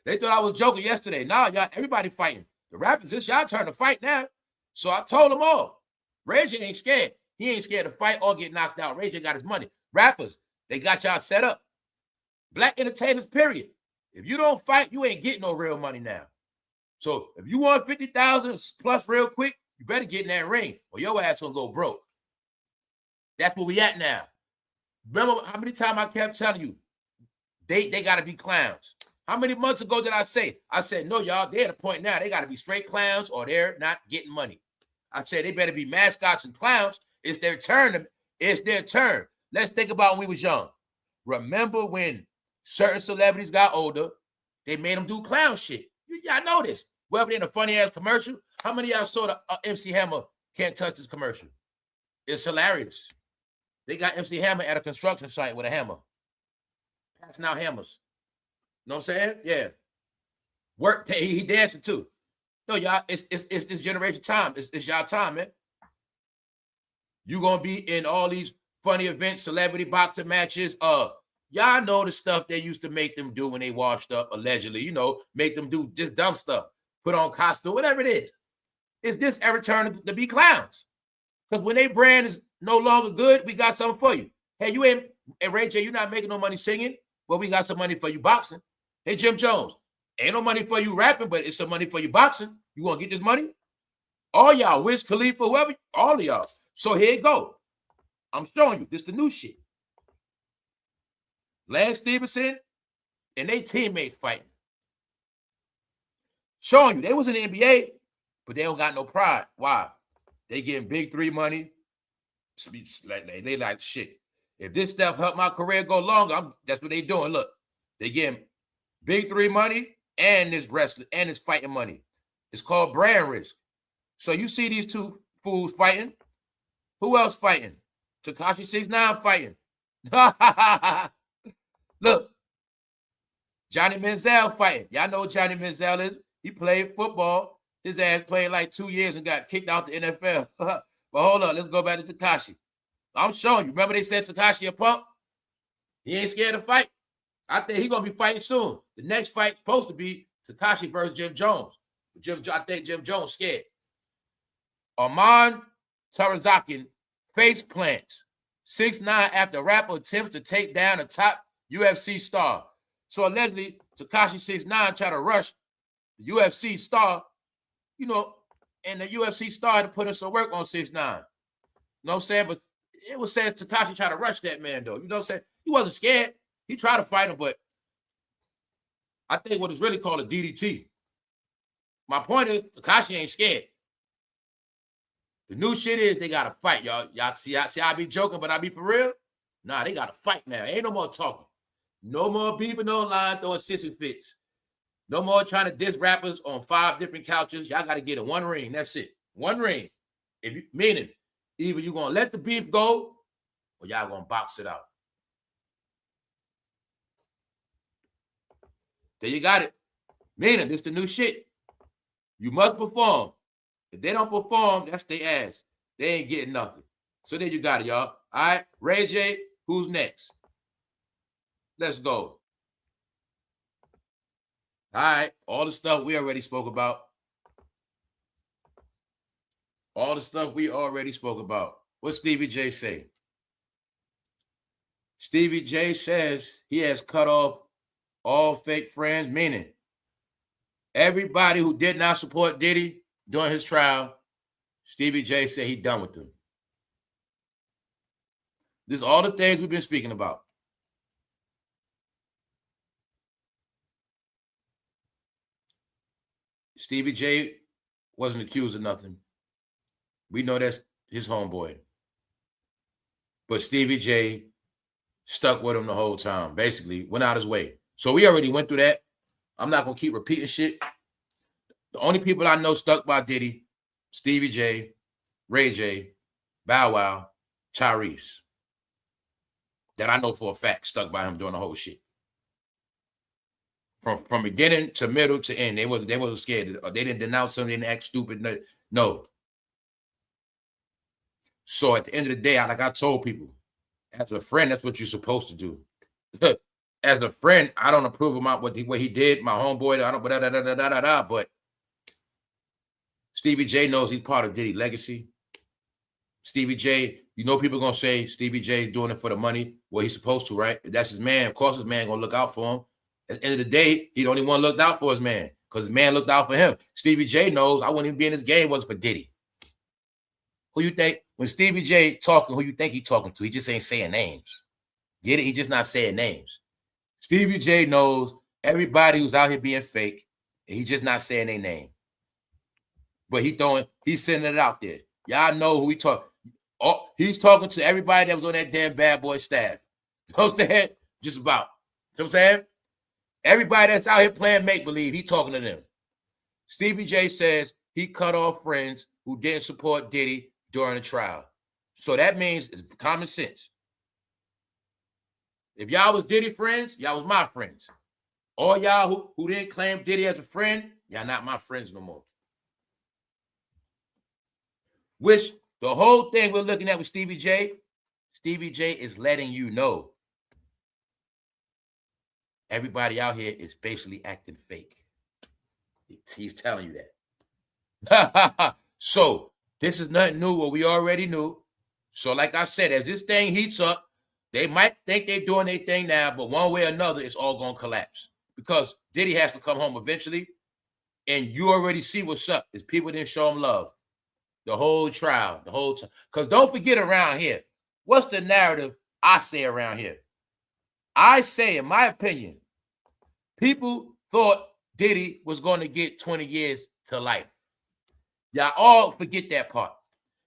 They thought I was joking yesterday. Nah, y'all, everybody fighting. The rappers, it's y'all turn to fight now. So I told them all. Rayj ain't scared. He ain't scared to fight or get knocked out. Rayj got his money. Rappers, they got y'all set up. Black entertainers, period. If you don't fight, you ain't getting no real money now. So if you want 50,000 plus real quick, you better get in that ring or your ass gonna go broke. That's where we at now. Remember how many times I kept telling you, they got to be clowns. How many months ago did I say? I said, no, y'all, they're at a point now. They got to be straight clowns or they're not getting money. I said, they better be mascots and clowns. It's their turn. It's their turn. Let's think about when we was young. Remember when certain celebrities got older, they made them do clown shit. Y'all know this. Whether they're in a funny-ass commercial, how many of y'all saw the MC Hammer Can't Touch This commercial? It's hilarious. They got MC Hammer at a construction site with a hammer. Passing out hammers. Know what I'm saying? Yeah. Work. He dancing too. No, y'all, it's this generation time. It's y'all time, man. You gonna be in all these funny events, celebrity boxing matches. Y'all know the stuff they used to make them do when they washed up, allegedly. You know, make them do just dumb stuff. Put on costume, whatever it is. It's this every turn to be clowns. Because when they brand is no longer good, we got something for you. Hey, you ain't, and Rayj, you're not making no money singing. Well, we got some money for you boxing. Hey, Jim Jones, ain't no money for you rapping, but it's some money for you boxing. You want to get this money? All y'all, Wiz Khalifa, whoever, all of y'all. So here you go. I'm showing you. This the new shit. Lance Stevenson and they teammates fighting. Showing you. They was in the NBA, but they don't got no pride. Why? They getting big three money. They like shit. If this stuff help my career go longer, that's what they doing. Look, they getting big three money and this wrestling and this fighting money. It's called brand risk. So you see these two fools fighting. Who else fighting? Tekashi 6ix9ine fighting. Look, Johnny Manziel fighting. Y'all know what Johnny Manziel is. He played football. His ass played like 2 years and got kicked out the NFL. But hold on, let's go back to Tekashi. I'm showing you. Remember they said Tekashi a punk? He ain't scared to fight. I think he's going to be fighting soon. The next fight's supposed to be Tekashi versus Jim Jones. I think Jim Jones scared. Arman Tarazakian face plants 6ix9ine after rapper attempts to take down a top UFC star. So allegedly, Tekashi 6ix9ine tried to rush the UFC star, you know, and the UFC star had to put in some work on 6ix9ine. You know what I'm saying? But it was said Tekashi tried to rush that man, though. You know what I'm saying? He wasn't scared. He tried to fight him, but I think what is really called a DDT. My point is, Tekashi ain't scared. The new shit is they gotta fight, y'all. Y'all see, I be joking, but I be for real. Nah, they gotta fight now. Ain't no more talking. No more beefing online, throwing sissy fits. No more trying to diss rappers on 5 different couches. Y'all gotta get in one ring. That's it. One ring. If you meaning either you gonna let the beef go or y'all gonna box it out. There you got it. Meaning this the new shit. You must perform. If they don't perform, that's their ass. They ain't getting nothing. So there you got it, y'all. All right, rayj, who's next? Let's go. All right, all the stuff we already spoke about. All the stuff we already spoke about. What Stevie J say? Stevie J says he has cut off all fake friends, meaning everybody who did not support Diddy during his trial, Stevie J said he done with them. This is all the things we've been speaking about. Stevie J wasn't accused of nothing. We know that's his homeboy. But Stevie J stuck with him the whole time, basically went out his way. So we already went through that. I'm not going to keep repeating shit. The only people I know stuck by Diddy, Stevie J, Ray J, Bow Wow, Tyrese. That I know for a fact stuck by him doing the whole shit. From beginning to middle to end. They wasn't scared. They didn't denounce him, they didn't act stupid. No. So at the end of the day, like I told people, as a friend, that's what you're supposed to do. As a friend, I don't approve of what he did, my homeboy, I don't, but Stevie J knows he's part of Diddy legacy. Stevie J, you know people going to say Stevie J is doing it for the money. Well, he's supposed to, right? If that's his man, of course his man going to look out for him. At the end of the day, he the only one looked out for his man because his man looked out for him. Stevie J knows I wouldn't even be in this game was for Diddy. Who you think? When Stevie J talking, who you think he talking to? He just ain't saying names. Get it? He just not saying names. Stevie J knows everybody who's out here being fake, and he just not saying their name. But he's sending it out there. Y'all know who he talking. Oh, he's talking to everybody that was on that damn Bad Boy staff. You know what I'm saying? Just about. You know what I'm saying? Everybody that's out here playing make-believe, he talking to them. Stevie J says he cut off friends who didn't support Diddy during the trial. So that means it's common sense. If y'all was Diddy friends, y'all was my friends. All y'all who didn't claim Diddy as a friend, y'all not my friends no more. Which the whole thing we're looking at with Stevie J is letting you know everybody out here is basically acting fake. He's telling you that. So this is nothing new, what we already knew. So like I said, as this thing heats up, they might think they're doing their thing now, but one way or another, it's all going to collapse. Because Diddy has to come home eventually, and you already see what's up. Is people didn't show him love. The whole trial, the whole time. Because don't forget around here, what's the narrative I say around here? I say, in my opinion, people thought Diddy was going to get 20 years to life. Y'all all forget that part.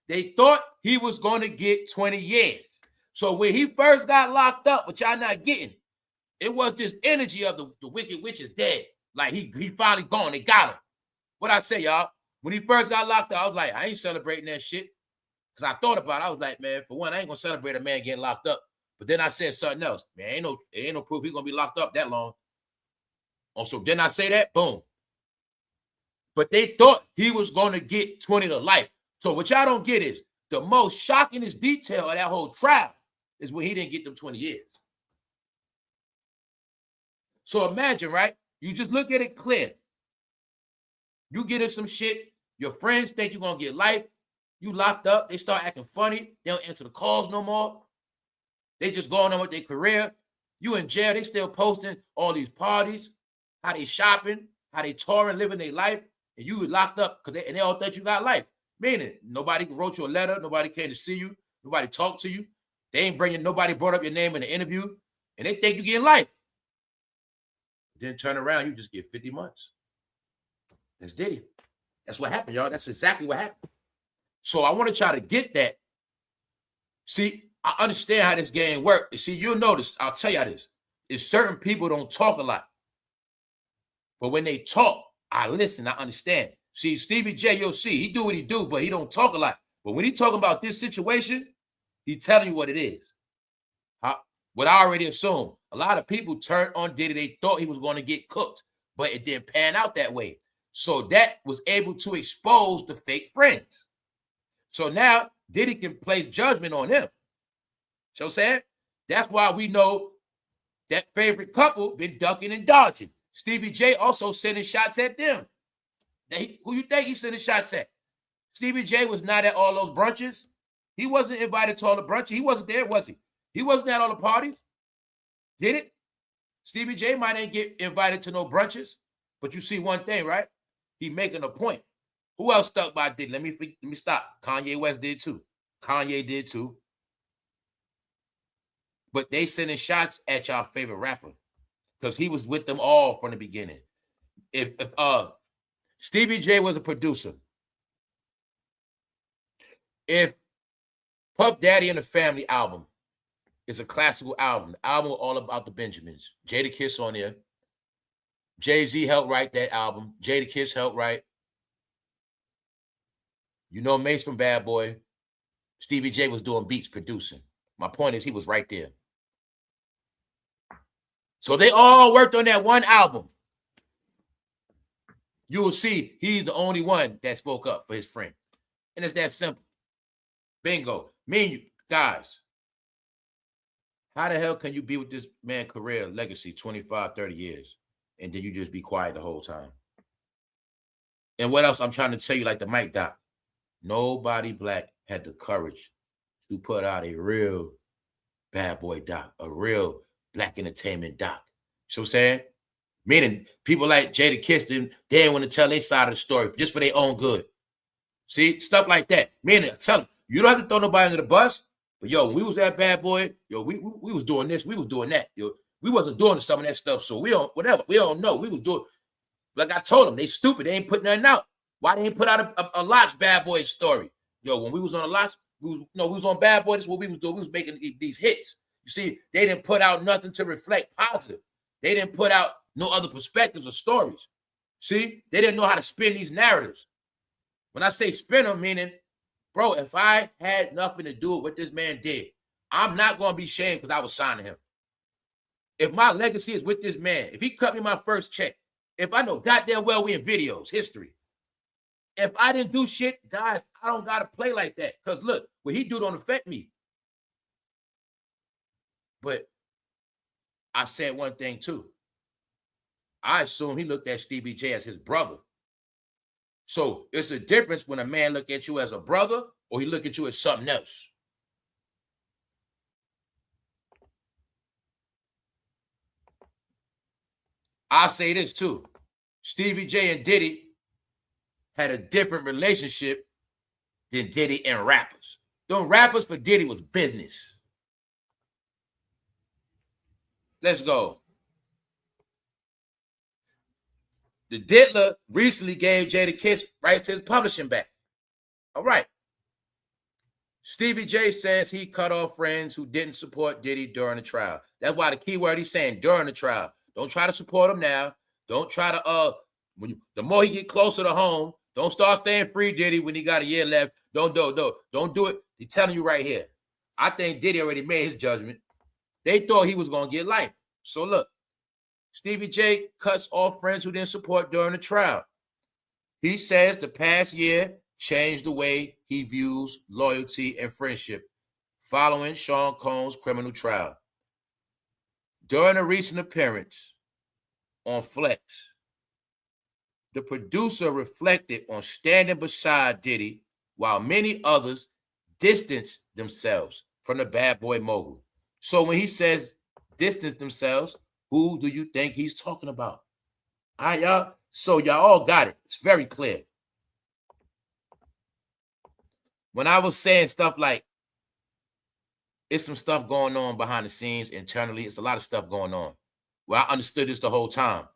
They thought he was going to get 20 years. So when he first got locked up, which y'all not getting, it was this energy of the wicked witch is dead. Like he finally gone. They got him. What I say, y'all? When he first got locked up, I was like, I ain't celebrating that shit. Because I thought about it. I was like, man, for one, I ain't going to celebrate a man getting locked up. But then I said something else. Man, ain't no proof he's going to be locked up that long. Also, didn't I say that? Boom. But they thought he was going to get 20 to life. So what y'all don't get is the most shockingest detail of that whole trial is when he didn't get them 20 years. So imagine, right? You just look at it clear. You get in some shit. Your friends think you're going to get life. You locked up. They start acting funny. They don't answer the calls no more. They just going on with their career. You in jail. They still posting all these parties, how they shopping, how they touring, living their life. And you was locked up because they all thought you got life. Meaning, nobody wrote you a letter. Nobody came to see you. Nobody talked to you. They ain't bringing, nobody brought up your name in the interview. And they think you getting life. Then turn around, you just get 50 months. That's Diddy. That's what happened, y'all. That's exactly what happened. So I want to try to get that. See, I understand how this game works. See, you'll notice, I'll tell you this, is certain people don't talk a lot. But when they talk, I listen, I understand. See, Stevie J, you'll see, he do what he do, but he don't talk a lot. But when he talking about this situation, he telling you what it is. What I already assumed. A lot of people turned on Diddy. They thought he was going to get cooked, but it didn't pan out that way. So that was able to expose the fake friends. So now Diddy can place judgment on them. So I'm saying, that's why we know that favorite couple been ducking and dodging. Stevie J also sending shots at them. Who you think he's sending shots at? Stevie J was not at all those brunches. He wasn't invited to all the brunches. He wasn't there, was he? He wasn't at all the parties. Did it? Stevie J might ain't get invited to no brunches, but you see one thing, right? He making a point. Who else stuck by Diddy? Let me stop. Kanye West did too. Kanye did too. But they sending shots at y'all favorite rapper because he was with them all from the beginning. If Stevie J was a producer, if Puff Daddy and the Family album is a classical album, the album all about the Benjamins, Jadakiss on there, Jay-Z helped write that album, Jadakiss helped write. You know Mace from Bad Boy. Stevie J was doing beats, producing. My point is he was right there. So they all worked on that one album. You will see he's the only one that spoke up for his friend. And it's that simple. Bingo. Me and you, guys, how the hell can you be with this man's career, legacy, 25, 30 years, and then you just be quiet the whole time? And what else I'm trying to tell you, like the Mike doc, nobody black had the courage to put out a real Bad Boy doc, a real black entertainment doc. So I'm saying? Meaning people like Jadakiss, they didn't want to tell their side of the story just for their own good. See? Stuff like that. Meaning, tell them, you don't have to throw nobody under the bus, but yo, when we was that Bad Boy, yo, we was doing this, we was doing that. Yo, we wasn't doing some of that stuff, so we don't, whatever, we don't know. We was doing, like I told them, they stupid, they ain't putting nothing out. Why they ain't put out a Lots Bad Boy story? Yo, when we was on a Lots, we was on Bad Boy, this is what we was doing. We was making these hits. You see, they didn't put out nothing to reflect positive. They didn't put out no other perspectives or stories. See, they didn't know how to spin these narratives. When I say spin them, meaning, bro, if I had nothing to do with what this man did, I'm not going to be ashamed because I was signing him. If my legacy is with this man, if he cut me my first check, if I know goddamn well we in videos, history, if I didn't do shit, guys, I don't got to play like that. Because look, what he do don't affect me. But I said one thing too. I assume he looked at Stevie J as his brother. So it's a difference when a man look at you as a brother or he look at you as something else. I'll say this too. Stevie J and Diddy had a different relationship than Diddy and rappers. Them rappers for Diddy was business. Let's go. The Diddler recently gave Jadakiss rights to his publishing back. All right. Stevie J says he cut off friends who didn't support Diddy during the trial. That's why the key word he's saying, during the trial. Don't try to support him now. Don't try to, the more he get closer to home, don't start staying free Diddy when he got a year left. Don't do it. He's telling you right here. I think Diddy already made his judgment. They thought he was going to get life. So look, Stevie J cuts off friends who didn't support during the trial. He says the past year changed the way he views loyalty and friendship following Sean Combs' criminal trial. During a recent appearance on Flex, the producer reflected on standing beside Diddy while many others distanced themselves from the Bad Boy mogul. So when he says distance themselves, who do you think he's talking about? All right, y'all. So y'all all got it. It's very clear. When I was saying stuff like, it's some stuff going on behind the scenes internally. It's a lot of stuff going on. Well, I understood this the whole time.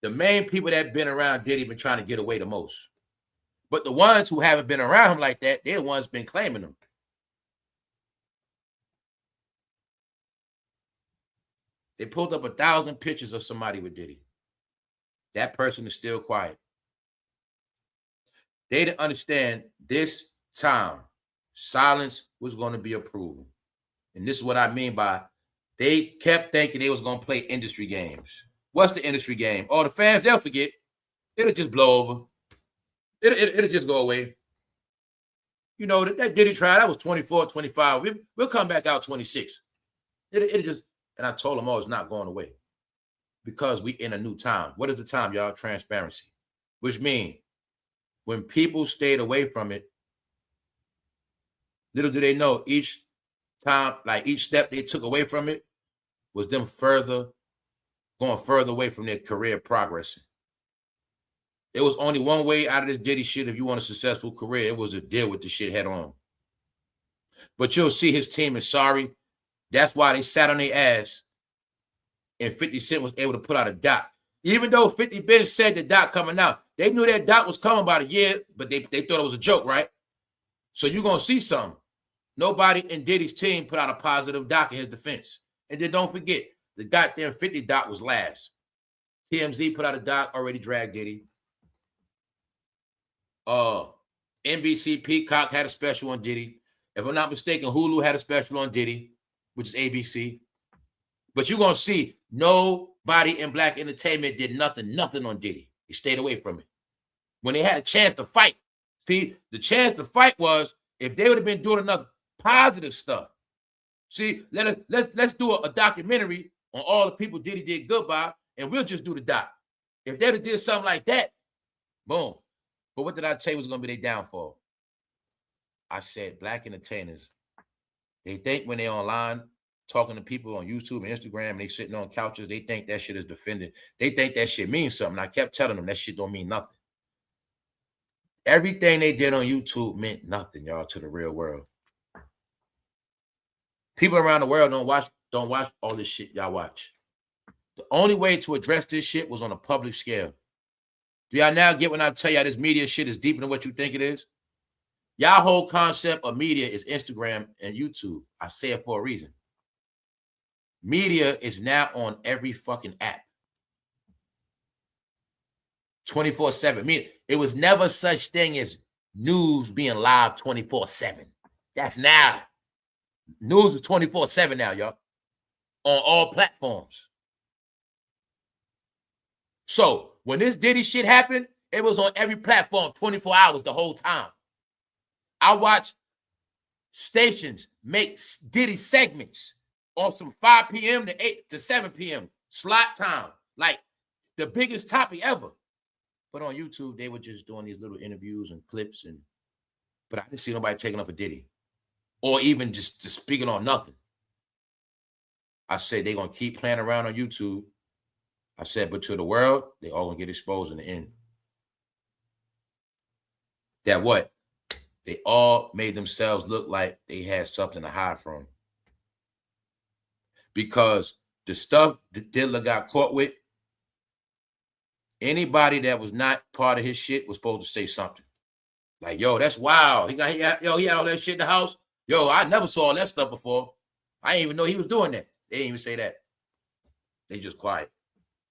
The main people that been around Diddy been trying to get away the most. But the ones who haven't been around him like that, they're the ones been claiming him. They pulled up 1,000 pictures of somebody with Diddy. That person is still quiet. They didn't understand this time silence was going to be approval. And this is what I mean by they kept thinking they was going to play industry games. What's the industry game? Oh, the fans, they'll forget. It'll just blow over. It'll just go away. You know, that Diddy trial, that was 24, 25. We'll come back out 26. It'll just, and I told them, oh, it's not going away. Because we in a new time. What is the time, y'all? Transparency. Which means when people stayed away from it, little do they know each time, like each step they took away from it was them going further away from their career progressing. There was only one way out of this Diddy shit if you want a successful career. It was to deal with the shit head on. But you'll see his team is sorry. That's why they sat on their ass and 50 Cent was able to put out a doc. Even though 50 Ben said the doc coming out, they knew that doc was coming about a year, but they thought it was a joke, right? So you're going to see something. Nobody in Diddy's team put out a positive doc in his defense. And then don't forget, the goddamn 50 doc was last. TMZ put out a doc, already dragged Diddy. NBC Peacock had a special on Diddy. If I'm not mistaken, Hulu had a special on Diddy, which is ABC. But you're going to see nobody in black entertainment did nothing on Diddy. He stayed away from it. When they had a chance to fight. See, the chance to fight was if they would have been doing enough positive stuff. See, let's do a documentary on all the people Diddy did good by, and we'll just do the doc. If they'd have did something like that, boom. But what did I tell you was going to be their downfall? I said black entertainers, they think when they're online talking to people on YouTube and Instagram and they sitting on couches, they think that shit is defended. They think that shit means something. I kept telling them that shit don't mean nothing. Everything they did on YouTube meant nothing, y'all, to the real world. People around the world don't watch all this shit y'all watch. The only way to address this shit was on a public scale. Do y'all now get when I tell y'all this media shit is deeper than what you think it is? Y'all whole concept of media is Instagram and YouTube. I say it for a reason. Media is now on every fucking app. 24/7. It was never such thing as news being live 24/7. That's now. News is 24/7 now, y'all. On all platforms. So when this Diddy shit happened, it was on every platform 24 hours the whole time. I watched stations make Diddy segments on some 5 p.m. to 8 to 7 p.m. slot time, like the biggest topic ever. But on YouTube, they were just doing these little interviews and clips, but I didn't see nobody taking up a Diddy or even just speaking on nothing. I said they're gonna keep playing around on YouTube. I said, but to the world, they all gonna get exposed in the end. That what? They all made themselves look like they had something to hide from. Because the stuff that Diddler got caught with, anybody that was not part of his shit was supposed to say something. Like, yo, that's wild. He had all that shit in the house. Yo, I never saw all that stuff before. I didn't even know he was doing that. They didn't even say that. They just quiet.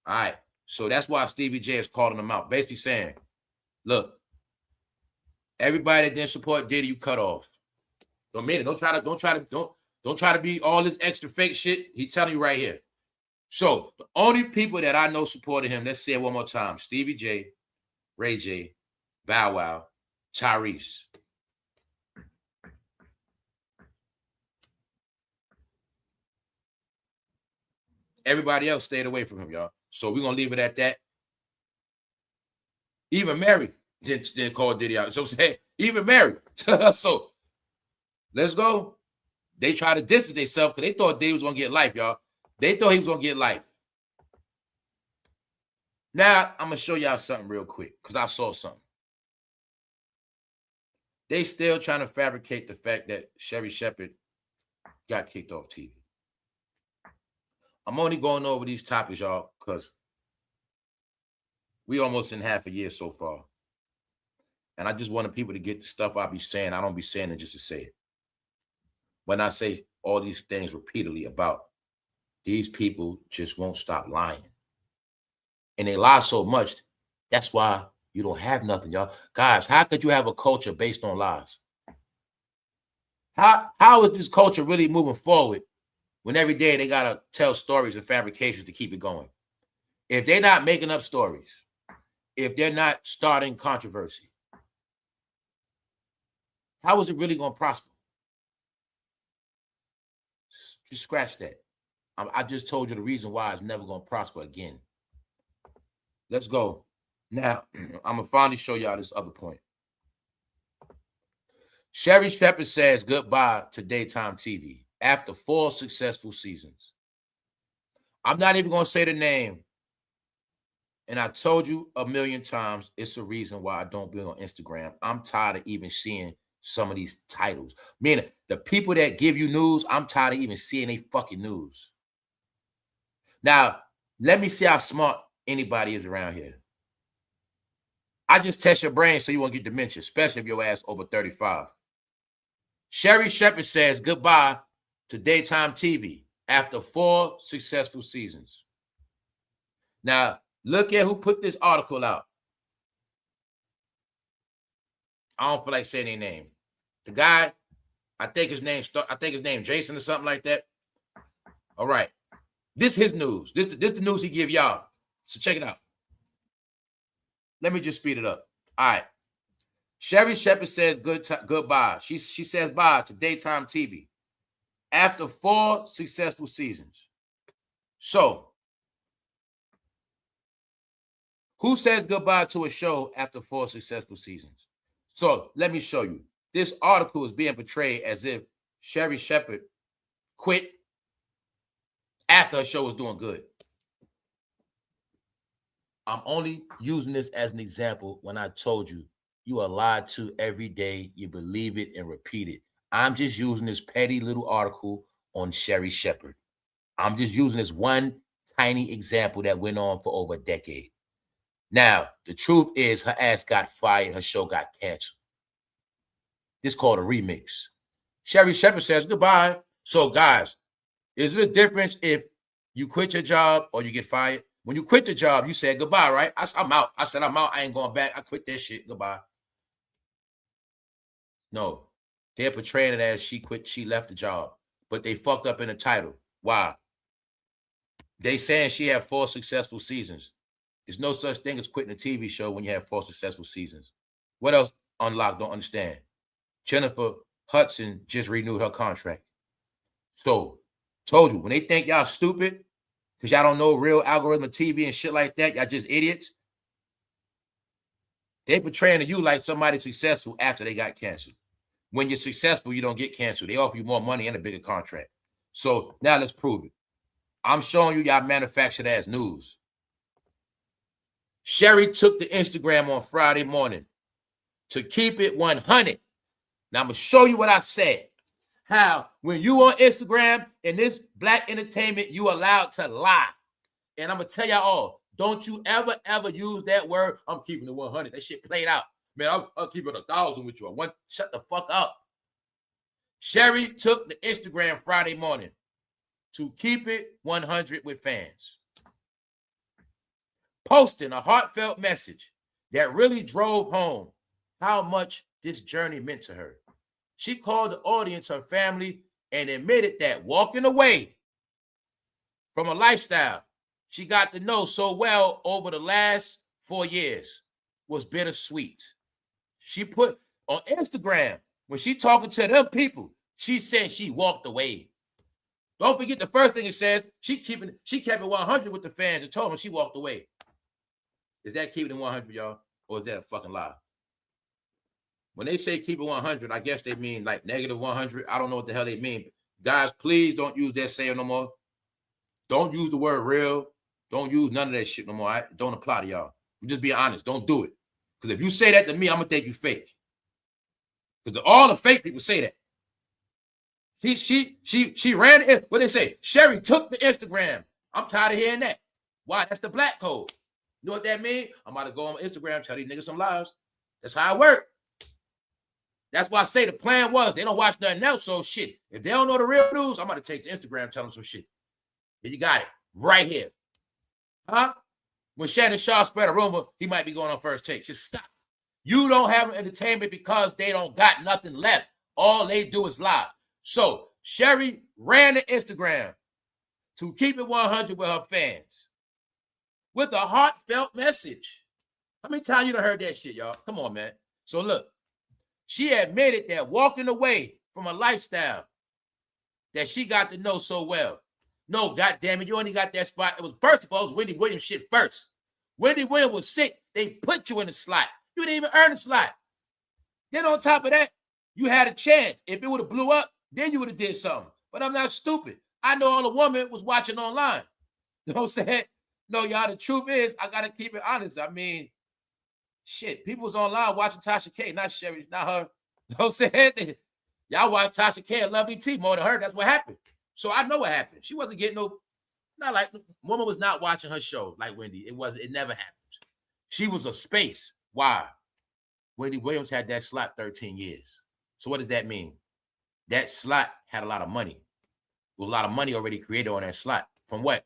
All right. So that's why Stevie J is calling them out. Basically saying, look, everybody that didn't support Diddy, you cut off. Don't mean it. Don't try to be all this extra fake shit. He's telling you right here. So the only people that I know supported him, let's say it one more time: Stevie J, Ray J, Bow Wow, Tyrese. Everybody else stayed away from him, y'all. So we're gonna leave it at that. Even Mary didn't call Diddy out. So I'm saying, even Mary. So let's go. They try to distance themselves because they thought Diddy was gonna get life, y'all. They thought he was gonna get life. Now I'm gonna show y'all something real quick because I saw something. They still trying to fabricate the fact that SHERRIE:SHEPHERD got kicked off TV. I'm only going over these topics, y'all, because we almost in half a year so far. And I just wanted people to get the stuff I be saying. I don't be saying it just to say it. When I say all these things repeatedly about these people just won't stop lying. And they lie so much. That's why you don't have nothing, y'all. Guys, how could you have a culture based on lies? How is this culture really moving forward when every day they got to tell stories and fabrications to keep it going? If they're not making up stories, if they're not starting controversy, how is it really going to prosper? Just scratch that. I just told you the reason why it's never going to prosper again. Let's go. Now, I'm going to finally show y'all this other point. SHERRIE:SHEPHERD says goodbye to daytime TV after 4 successful seasons. I'm not even going to say the name. And I told you a million times, it's a reason why I don't be on Instagram. I'm tired of even seeing some of these titles. Meaning, the people that give you news, I'm tired of even seeing they fucking news. Now, let me see how smart anybody is around here. I just test your brain so you won't get dementia, especially if your ass over 35. SHERRIE:SHEPHERD says goodbye to daytime TV after 4 successful seasons. Now, look at who put this article out. I don't feel like saying their name. The guy, I think his name Jason or something like that. All right. This is his news. This the news he give y'all. So check it out. Let me just speed it up. All right. SHERRIE:SHEPHERD says goodbye. She says bye to daytime TV after 4 successful seasons. So, who says goodbye to a show after 4 successful seasons? So, let me show you. This article is being portrayed as if SHERRIE:SHEPHERD quit after a show was doing good. I'm only using this as an example when I told you you are lied to every day. You believe it and repeat it. I'm just using this petty little article on SHERRIE:SHEPHERD. I'm just using this one tiny example that went on for over a decade. Now, the truth is her ass got fired. Her show got canceled. This is called a remix. SHERRIE:SHEPHERD says goodbye. So, guys, is there a difference if you quit your job or you get fired? When you quit the job, you said goodbye, right? I'm out. I said, I'm out. I ain't going back. I quit that shit. Goodbye. No, they're portraying it as she quit. She left the job, but they fucked up in the title. Why? They saying she had 4 successful seasons. There's no such thing as quitting a TV show when you have 4 successful seasons. What else? Unlocked, don't understand. Jennifer Hudson just renewed her contract. So, told you, when they think y'all stupid, because y'all don't know real algorithm of TV and shit like that, y'all just idiots. They portraying you like somebody successful after they got canceled. When you're successful, you don't get canceled. They offer you more money and a bigger contract. So now let's prove it. I'm showing you y'all manufactured ass news. Sherrie took the Instagram on Friday morning to keep it 100. Now I'm going to show you what I said. How when you on Instagram in this black entertainment, you allowed to lie. And I'm going to tell y'all all, don't you ever use that word, I'm keeping it 100. That shit played out. Man, I'll keep it 1,000 with you. Shut the fuck up. Sherrie took the Instagram Friday morning to keep it 100 with fans, posting a heartfelt message that really drove home how much this journey meant to her. She called the audience her family and admitted that walking away from a lifestyle she got to know so well over the last 4 years was bittersweet. She put on Instagram, when she talking to them people, she said she walked away. Don't forget the first thing it says, she kept it 100 with the fans and told them she walked away. Is that keeping it 100, y'all? Or is that a fucking lie? When they say keep it 100, I guess they mean like negative 100. I don't know what the hell they mean. Guys, please don't use that saying no more. Don't use the word real. Don't use none of that shit no more. I don't apply to y'all. Just be honest. Don't do it. Because if you say that to me, I'm going to think you fake. Because all the fake people say that. She ran it. What they say? Sherrie took the Instagram. I'm tired of hearing that. Why? That's the black code. You know what that means? I'm about to go on Instagram, tell these niggas some lies. That's how it worked. That's why I say the plan was they don't watch nothing else. So shit, if they don't know the real news, I'm going to take to Instagram, tell them some shit. And you got it right here. Huh? When Shannon Sharp spread a rumor, he might be going on First Take. Just stop. You don't have entertainment because they don't got nothing left. All they do is lie. So Sherrie ran to Instagram to keep it 100 with her fans with a heartfelt message. How many times you done heard that shit, y'all? Come on, man. So look, she admitted that walking away from a lifestyle that she got to know so well. No, goddamn it, you only got that spot. It was first of all, it was Wendy Williams shit first. Wendy Williams was sick. They put you in the slot. You didn't even earn a slot. Then on top of that, you had a chance. If it would have blew up, then you would have did something. But I'm not stupid. I know all the woman was watching online. You know what I'm saying? No, y'all, the truth is, I got to keep it honest. I mean, shit, people was online watching Tasha K, not Sherrie, not her. You know what I'm saying? Y'all watch Tasha K and Lovely T more than her. That's what happened. So I know what happened. She wasn't getting not like, woman was not watching her show like Wendy. It never happened. She was a space. Why? Wendy Williams had that slot 13 years. So what does that mean? That slot had a lot of money. A lot of money already created on that slot. From what?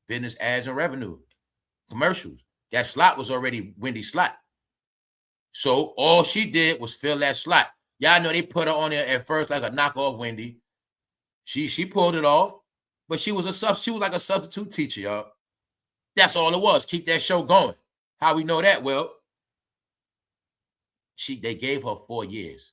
Business, ads, and revenue. Commercials. That slot was already Wendy's slot. So all she did was fill that slot. Y'all know they put her on there at first like a knockoff Wendy. She pulled it off, but she was like a substitute teacher, y'all. That's all it was. Keep that show going. How we know that? Well, they gave her 4 years.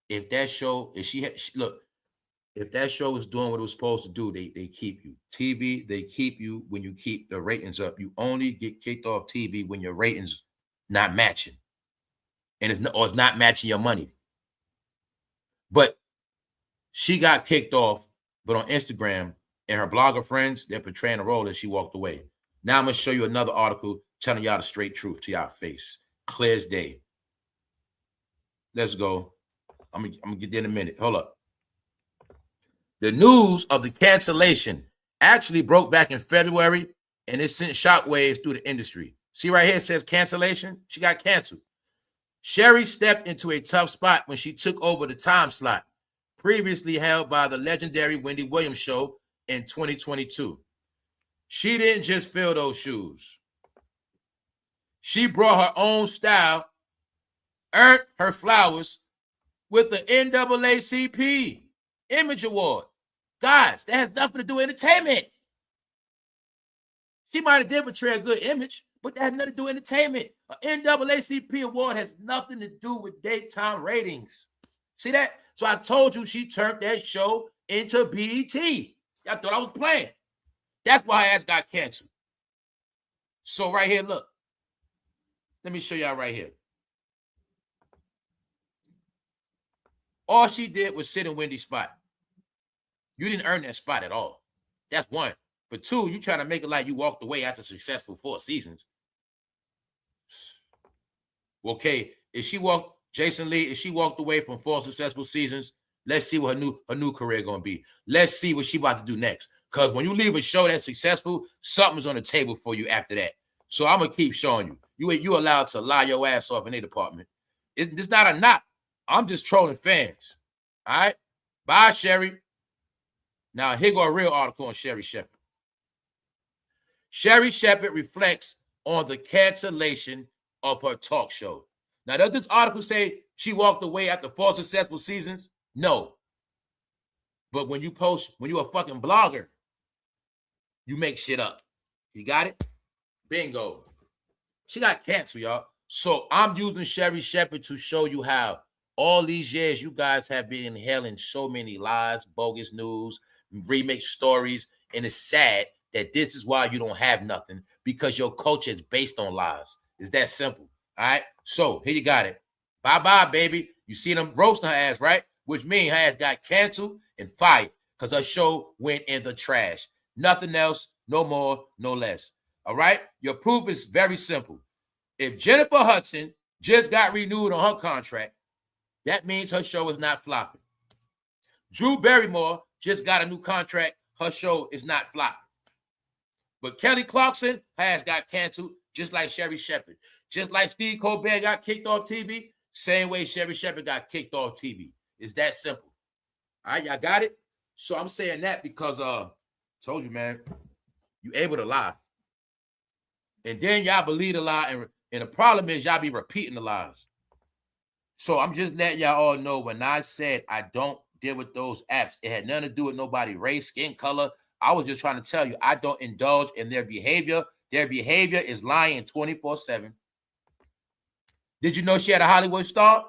If that show, if that show was doing what it was supposed to do, they keep you. TV, they keep you when you keep the ratings up. You only get kicked off TV when your ratings not matching. And it's not matching your money. But she got kicked off, but on Instagram and her blogger friends, they're portraying a role that she walked away. Now I'm going to show you another article telling y'all the straight truth to y'all face. Clear as day. Let's go. I'm going to get there in a minute. Hold up. The news of the cancellation actually broke back in February, and it sent shockwaves through the industry. See right here, it says cancellation. She got canceled. Sherrie stepped into a tough spot when she took over the time slot previously held by the legendary Wendy Williams show in 2022. She didn't just fill those shoes. She brought her own style, earned her flowers with the NAACP Image Award. Guys, that has nothing to do with entertainment. She might have did portray a good image, but that has nothing to do with entertainment. An NAACP award has nothing to do with daytime ratings. See that? So I told you she turned that show into BET. Y'all thought I was playing. That's why her ass got canceled. So right here, look. Let me show y'all right here. All she did was sit in Wendy's spot. You didn't earn that spot at all. That's one. But two, you trying to make it like you walked away after successful 4 seasons. Okay, if she walked away from 4 successful seasons, let's see what her new career gonna be. Let's see what she about to do next. Because when you leave a show that's successful, something's on the table for you after that. So I'm gonna keep showing you. You allowed to lie your ass off in a department. It's not a knock. I'm just trolling fans. All right? Bye, Sherrie. Now, here go a real article on Sherrishepherd. Sherrishepherd reflects on the cancellation of her talk show. Now, does this article say she walked away after 4 successful seasons? No. But when you're a fucking blogger, you make shit up. You got it? Bingo. She got canceled, y'all. So I'm using Sherrishepherd to show you how all these years you guys have been inhaling so many lies, bogus news, remix stories, and it's sad that this is why you don't have nothing, because your culture is based on lies. It's that simple. All right? So here you got it. Bye-bye, baby. You see them roasting her ass, right? Which means her ass got canceled and fired because her show went in the trash. Nothing else, no more, no less. All right? Your proof is very simple. If Jennifer Hudson just got renewed on her contract, that means her show is not flopping. Drew Barrymore just got a new contract. Her show is not flopping. But Kelly Clarkson has got canceled. just like SHERRIE:SHEPHERD. Just like Steve Colbert got kicked off TV, same way SHERRIE:SHEPHERD got kicked off TV. It's that simple. All right, y'all got it? So I'm saying that because told you, man, you able to lie. And then y'all believe the lie, and the problem is y'all be repeating the lies. So I'm just letting y'all all know when I said I don't deal with those apps, it had nothing to do with nobody race, skin color. I was just trying to tell you I don't indulge in their behavior. Their behavior is lying 24/7. Did you know she had a Hollywood star?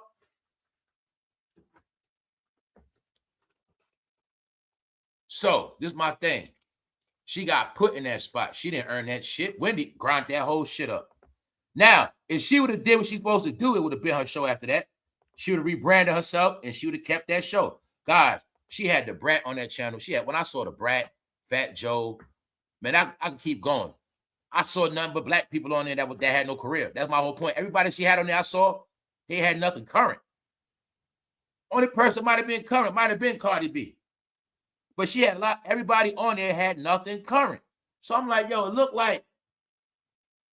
So this is my thing. She got put in that spot. She didn't earn that shit. Wendy grind that whole shit up. Now, if she would have did what she's supposed to do, it would have been her show after that. She would have rebranded herself and she would have kept that show. Guys, she had the Brat on that channel. She had, when I saw the Brat, Fat Joe, man, I can keep going. I saw nothing but black people on there that had no career. That's my whole point. Everybody she had on there I saw, they had nothing current. Only person might have been current, might have been Cardi B. But she had a lot, everybody on there had nothing current. So I'm like, yo, it looked like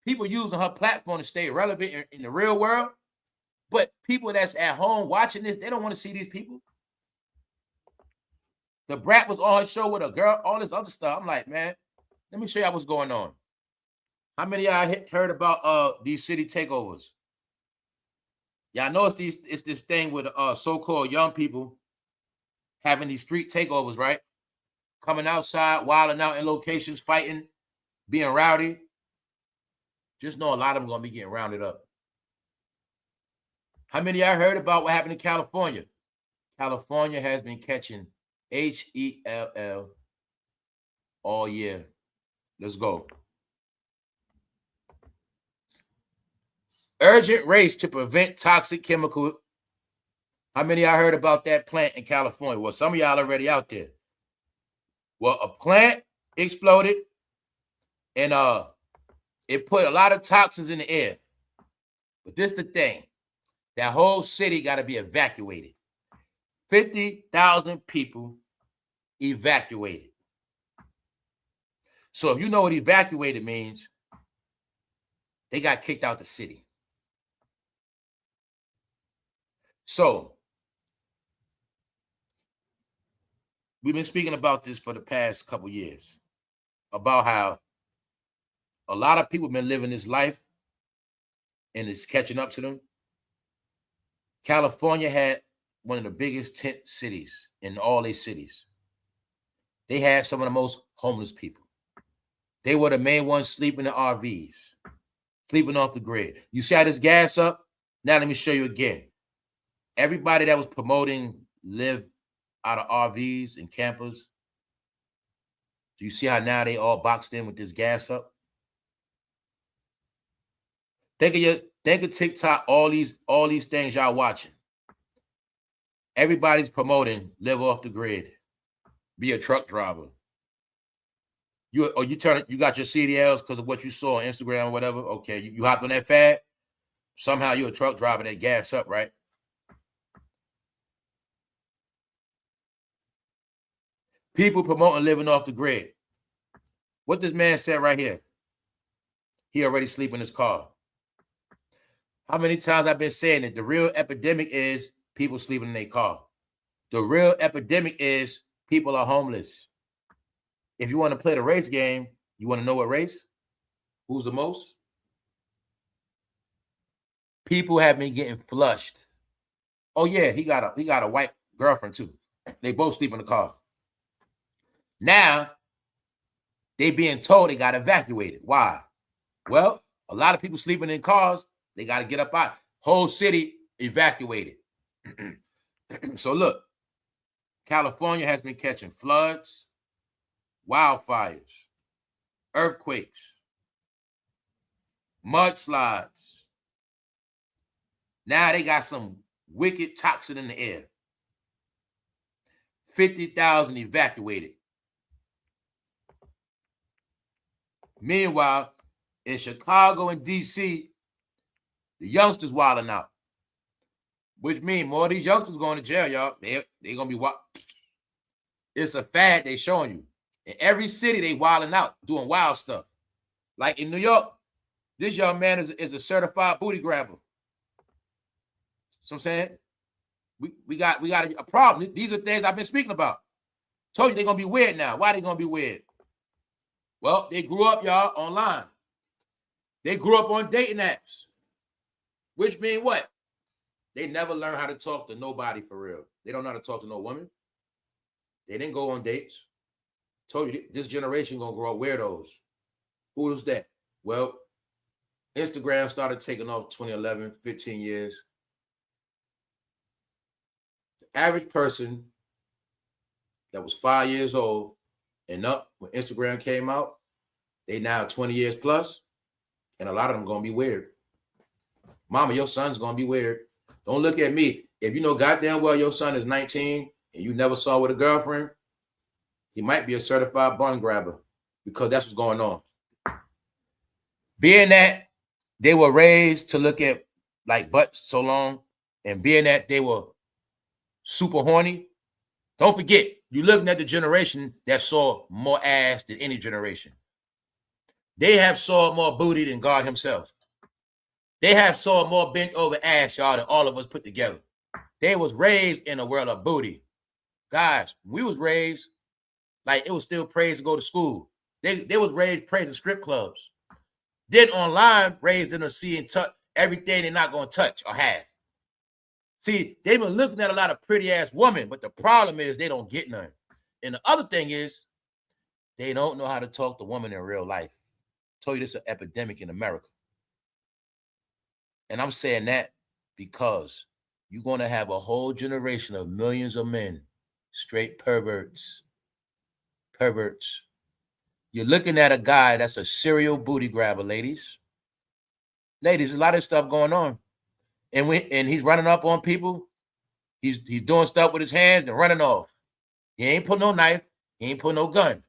people using her platform to stay relevant in the real world. But people that's at home watching this, they don't want to see these people. The Brat was on her show with a girl, all this other stuff. I'm like, man, let me show y'all what's going on. How many of y'all heard about these city takeovers? Y'all know it's this thing with so-called young people having these street takeovers, right? Coming outside, wilding out in locations, fighting, being rowdy. Just know a lot of them going to be getting rounded up. How many of y'all heard about what happened in California? California has been catching HELL all year. Let's go. Urgent race to prevent toxic chemical. How many of y'all heard about that plant in California? Well, some of y'all already out there. Well, a plant exploded and it put a lot of toxins in the air. But this is the thing. That whole city got to be evacuated. 50,000 people evacuated. So if you know what evacuated means, they got kicked out the city. So we've been speaking about this for the past couple years, about how a lot of people have been living this life and it's catching up to them. California had one of the biggest tent cities in all their cities. They had some of the most homeless people. They were the main ones sleeping in RVs, sleeping off the grid. You see how this gas up? Now let me show you again. Everybody that was promoting live out of RVs and campers. Do you see how now they all boxed in with this gas up? Think of TikTok, all these things y'all watching. Everybody's promoting live off the grid, be a truck driver. You got your CDLs because of what you saw on Instagram or whatever. Okay, you hopped on that fad. Somehow you're a truck driver that gas up, right? People promoting living off the grid. What this man said right here. He already sleep in his car. How many times I've been saying that the real epidemic is people sleeping in their car. The real epidemic is people are homeless. If you want to play the race game, you want to know what race? Who's the most? People have been getting flushed. Oh yeah, he got a white girlfriend too. They both sleep in the car. Now they being told they got evacuated. Why? Well, a lot of people sleeping in cars. They got to get up out. Whole city evacuated. So look, California has been catching floods, wildfires, earthquakes, mudslides. Now they got some wicked toxin in the air. 50,000 evacuated. Meanwhile, in Chicago and DC, the youngsters wilding out. Which means more of these youngsters going to jail, y'all. They're going to be wild. It's a fad they showing you. In every city, they wilding out, doing wild stuff. Like in New York, This young man is a certified booty grabber. So I'm saying we got a problem. These are things I've been speaking about. Told you they're gonna be weird now. Why they gonna be weird? Well, they grew up, y'all, online. They grew up on dating apps, which mean what? They never learned how to talk to nobody for real. They don't know how to talk to no woman. They didn't go on dates. Told you this generation gonna grow up weirdos. Who was that? Well, Instagram started taking off 2011, 15 years. The average person that was 5 years old and up when Instagram came out, they now 20 years plus, and a lot of them gonna be weird. Mama, your son's gonna be weird. Don't look at me. If you know goddamn well your son is 19 and you never saw with a girlfriend, he might be a certified bun grabber because that's what's going on. Being that they were raised to look at like butts so long, and being that they were super horny, don't forget, you're looking at the generation that saw more ass than any generation. They have saw more booty than God himself. They have saw more bent over ass, y'all, than all of us put together. They was raised in a world of booty. Guys, we was raised like it was still praised to go to school. They was raised praised in strip clubs. Then online, raised in a see and touch everything they're not going to touch or have. See, they've been looking at a lot of pretty ass women, but the problem is they don't get none. And the other thing is they don't know how to talk to women in real life. I told you this is an epidemic in America. And I'm saying that because you're going to have a whole generation of millions of men, straight perverts. You're looking at a guy that's a serial booty grabber, ladies. Ladies, a lot of stuff going on. And he's running up on people. He's doing stuff with his hands and running off. He ain't put no knife. He ain't put no gun.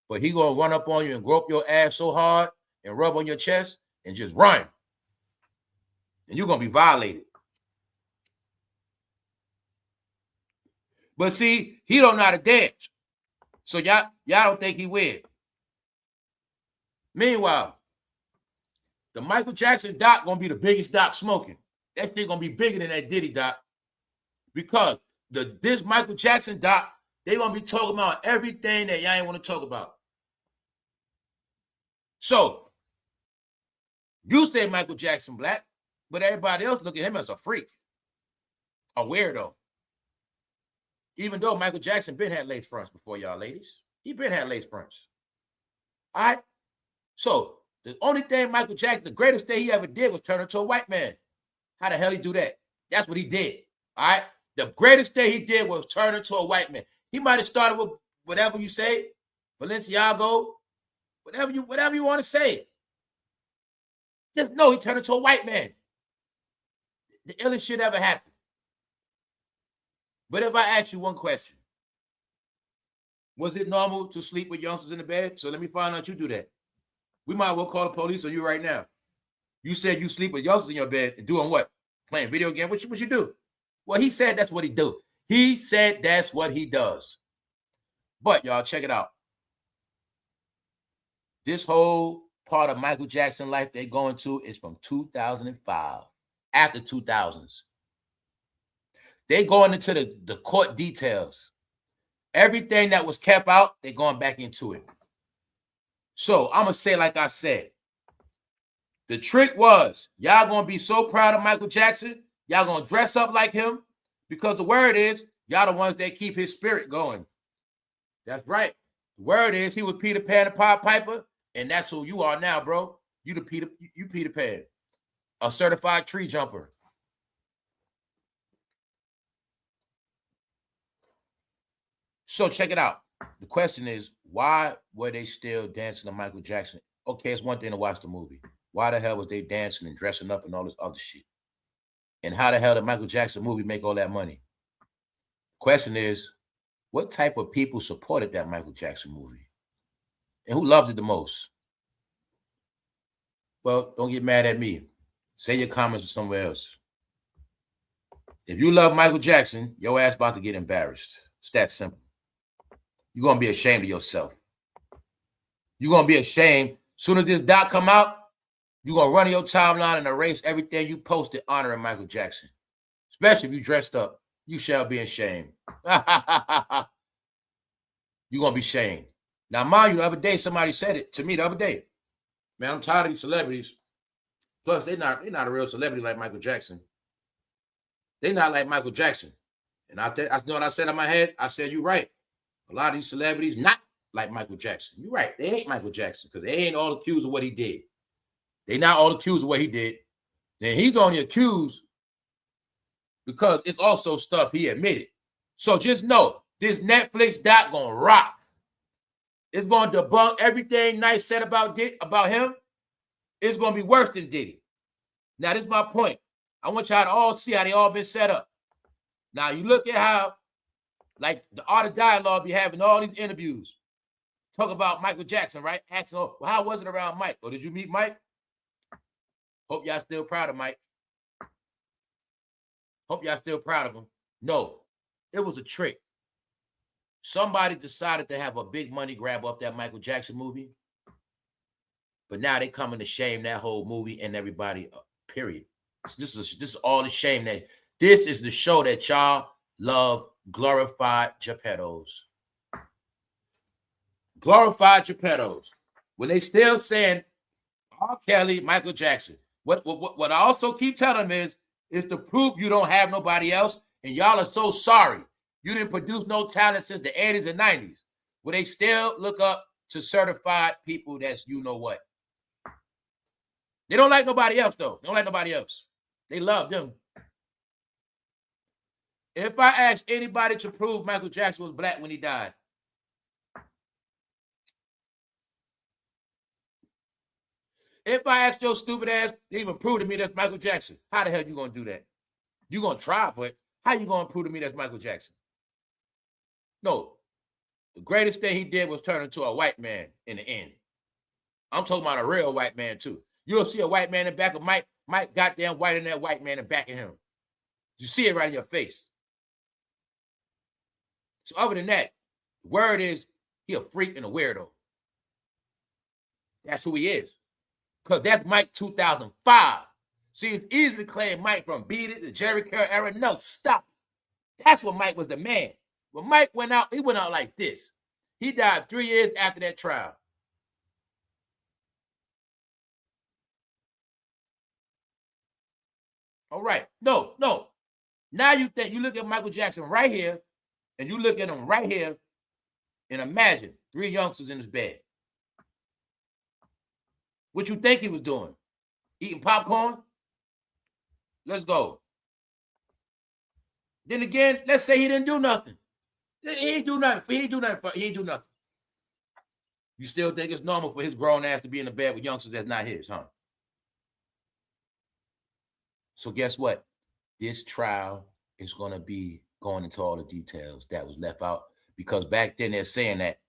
But he going to run up on you and grope your ass so hard and rub on your chest and just run. And you're going to be violated. But see, he don't know how to dance. So y'all don't think he weird. Meanwhile, the Michael Jackson doc going to be the biggest doc smoking. That thing going to be bigger than that Diddy doc. Because this Michael Jackson doc, they going to be talking about everything that y'all ain't want to talk about. So, you say Michael Jackson black, but everybody else look at him as a freak. A weirdo. Even though Michael Jackson been had lace fronts before y'all ladies. He been had lace fronts. All right? So, the only thing Michael Jackson, the greatest thing he ever did was turn into a white man. How the hell he do that? That's what he did. All right? The greatest thing he did was turn into a white man. He might have started with whatever you say, Balenciaga, whatever you want to say. Just know he turned into a white man. The illest shit ever happened. But if I ask you one question, was it normal to sleep with youngsters in the bed? So let me find out you do that. We might well call the police on you right now. You said you sleep with youngsters in your bed and doing what? Playing video games? What you do? Well, he said that's what he do. He said that's what he does. But y'all, check it out. This whole part of Michael Jackson life they're going to is from 2005, after 2000s. They going into the court details. Everything that was kept out, they're going back into it. So I'm going to say like I said, the trick was, y'all going to be so proud of Michael Jackson, y'all going to dress up like him, because the word is, y'all the ones that keep his spirit going. That's right. The word is, he was Peter Pan the Pied Piper, and that's who you are now, bro. You Peter Pan, a certified tree jumper. So check it out. The question is, why were they still dancing to Michael Jackson? Okay, it's one thing to watch the movie. Why the hell was they dancing and dressing up and all this other shit? And how the hell did Michael Jackson movie make all that money? Question is, what type of people supported that Michael Jackson movie? And who loved it the most? Well, don't get mad at me. Say your comments somewhere else. If you love Michael Jackson, your ass about to get embarrassed. It's that simple. You're going to be ashamed of yourself. You're going to be ashamed. Soon as this doc come out, You're going to run your timeline and erase everything you posted honoring Michael Jackson. Especially if you dressed up. You shall be ashamed. You're going to be shamed. Now, mind you, the other day, somebody said it to me the other day. Man, I'm tired of these celebrities. Plus, they're not a real celebrity like Michael Jackson. They're not like Michael Jackson. And I know what I said in my head. I said, you're right. A lot of these celebrities not like Michael Jackson. You're right. They ain't Michael Jackson because they ain't all accused of what he did. They not all accused of what he did. Then he's only accused because it's also stuff he admitted. So just know this Netflix doc gonna rock. It's gonna debunk everything nice said about him. It's gonna be worse than Diddy. Now, this is my point. I want y'all to all see how they all been set up. Now, you look at how, like, the art of dialogue be having all these interviews. Talk about Michael Jackson, right? Asking, well, how was it around Mike? Or did you meet Mike? Hope y'all still proud of Mike. Hope y'all still proud of him. No, it was a trick. Somebody decided to have a big money grab off that Michael Jackson movie. But now they coming to shame that whole movie and everybody, period. This is all the shame. That this is the show that y'all love, glorified Geppettos. Glorified Geppettos. When they still saying R. Kelly, Michael Jackson. What I also keep telling them is to prove you don't have nobody else, and y'all are so sorry. You didn't produce no talent since the 80s and 90s. Where they still look up to certified people that's you know what. They don't like nobody else, though. They don't like nobody else. They love them. If I ask anybody to prove Michael Jackson was black when he died, if I ask your stupid ass to even prove to me that's Michael Jackson, how the hell you gonna do that? You gonna try, but how you gonna prove to me that's Michael Jackson? No. The greatest thing he did was turn into a white man in the end. I'm talking about a real white man, too. You'll see a white man in the back of Mike. Mike goddamn white in that white man in the back of him. You see it right in your face. So other than that, the word is he a freak and a weirdo. That's who he is. Because that's Mike 2005. See, it's easy to claim Mike from Beat It, the Jerry Curl era. No, stop. That's when Mike was the man. When Mike went out, he went out like this. He died 3 years after that trial. All right. No. Now you think, you look at Michael Jackson right here, and you look at him right here, and imagine 3 youngsters in his bed. What you think he was doing? Eating popcorn? Let's go. Then again, let's say he didn't do nothing. He ain't do nothing. You still think it's normal for his grown ass to be in the bed with youngsters that's not his, huh? So guess what? This trial is going to be going into all the details that was left out, because back then they're saying that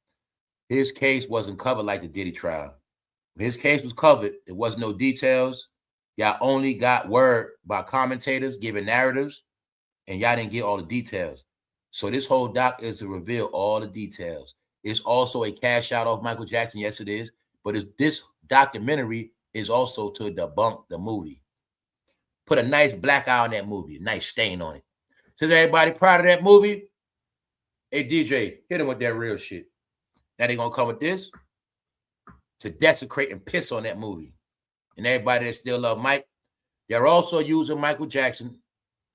his case wasn't covered like the Diddy trial. When his case was covered, there was no details. Y'all only got word by commentators giving narratives, and y'all didn't get all the details. So this whole doc is to reveal all the details. It's also a cash out of Michael Jackson. Yes, it is. But this documentary is also to debunk the movie. Put a nice black eye on that movie, a nice stain on it. Says everybody proud of that movie? Hey, DJ, hit him with that real shit. Now they're going to come with this to desecrate and piss on that movie. And everybody that still love Mike, they're also using Michael Jackson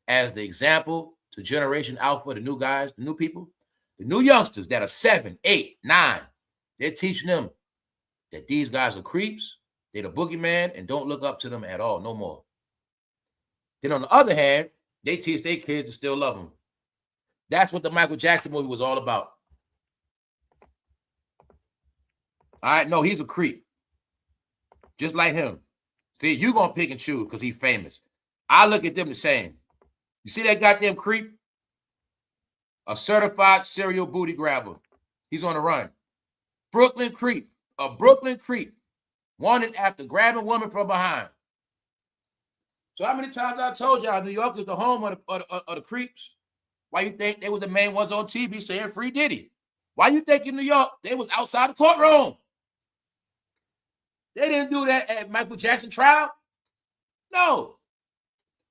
as the example to Generation Alpha, the new guys, the new people, the new youngsters that are 7, 8, 9. They're teaching them that these guys are creeps, they're the boogeyman, and don't look up to them at all, no more. Then on the other hand, they teach their kids to still love them. That's what the Michael Jackson movie was all about. All right, no, he's a creep. Just like him. See, you're going to pick and choose because he's famous. I look at them the same. You see that goddamn creep? A certified serial booty grabber. He's on the run. Brooklyn creep. A Brooklyn creep. Wanted after grabbing women from behind. So how many times I told y'all New York is the home of the creeps? Why you think they was the main ones on TV saying free Diddy? Why you think in New York they was outside the courtroom? They didn't do that at Michael Jackson trial. No.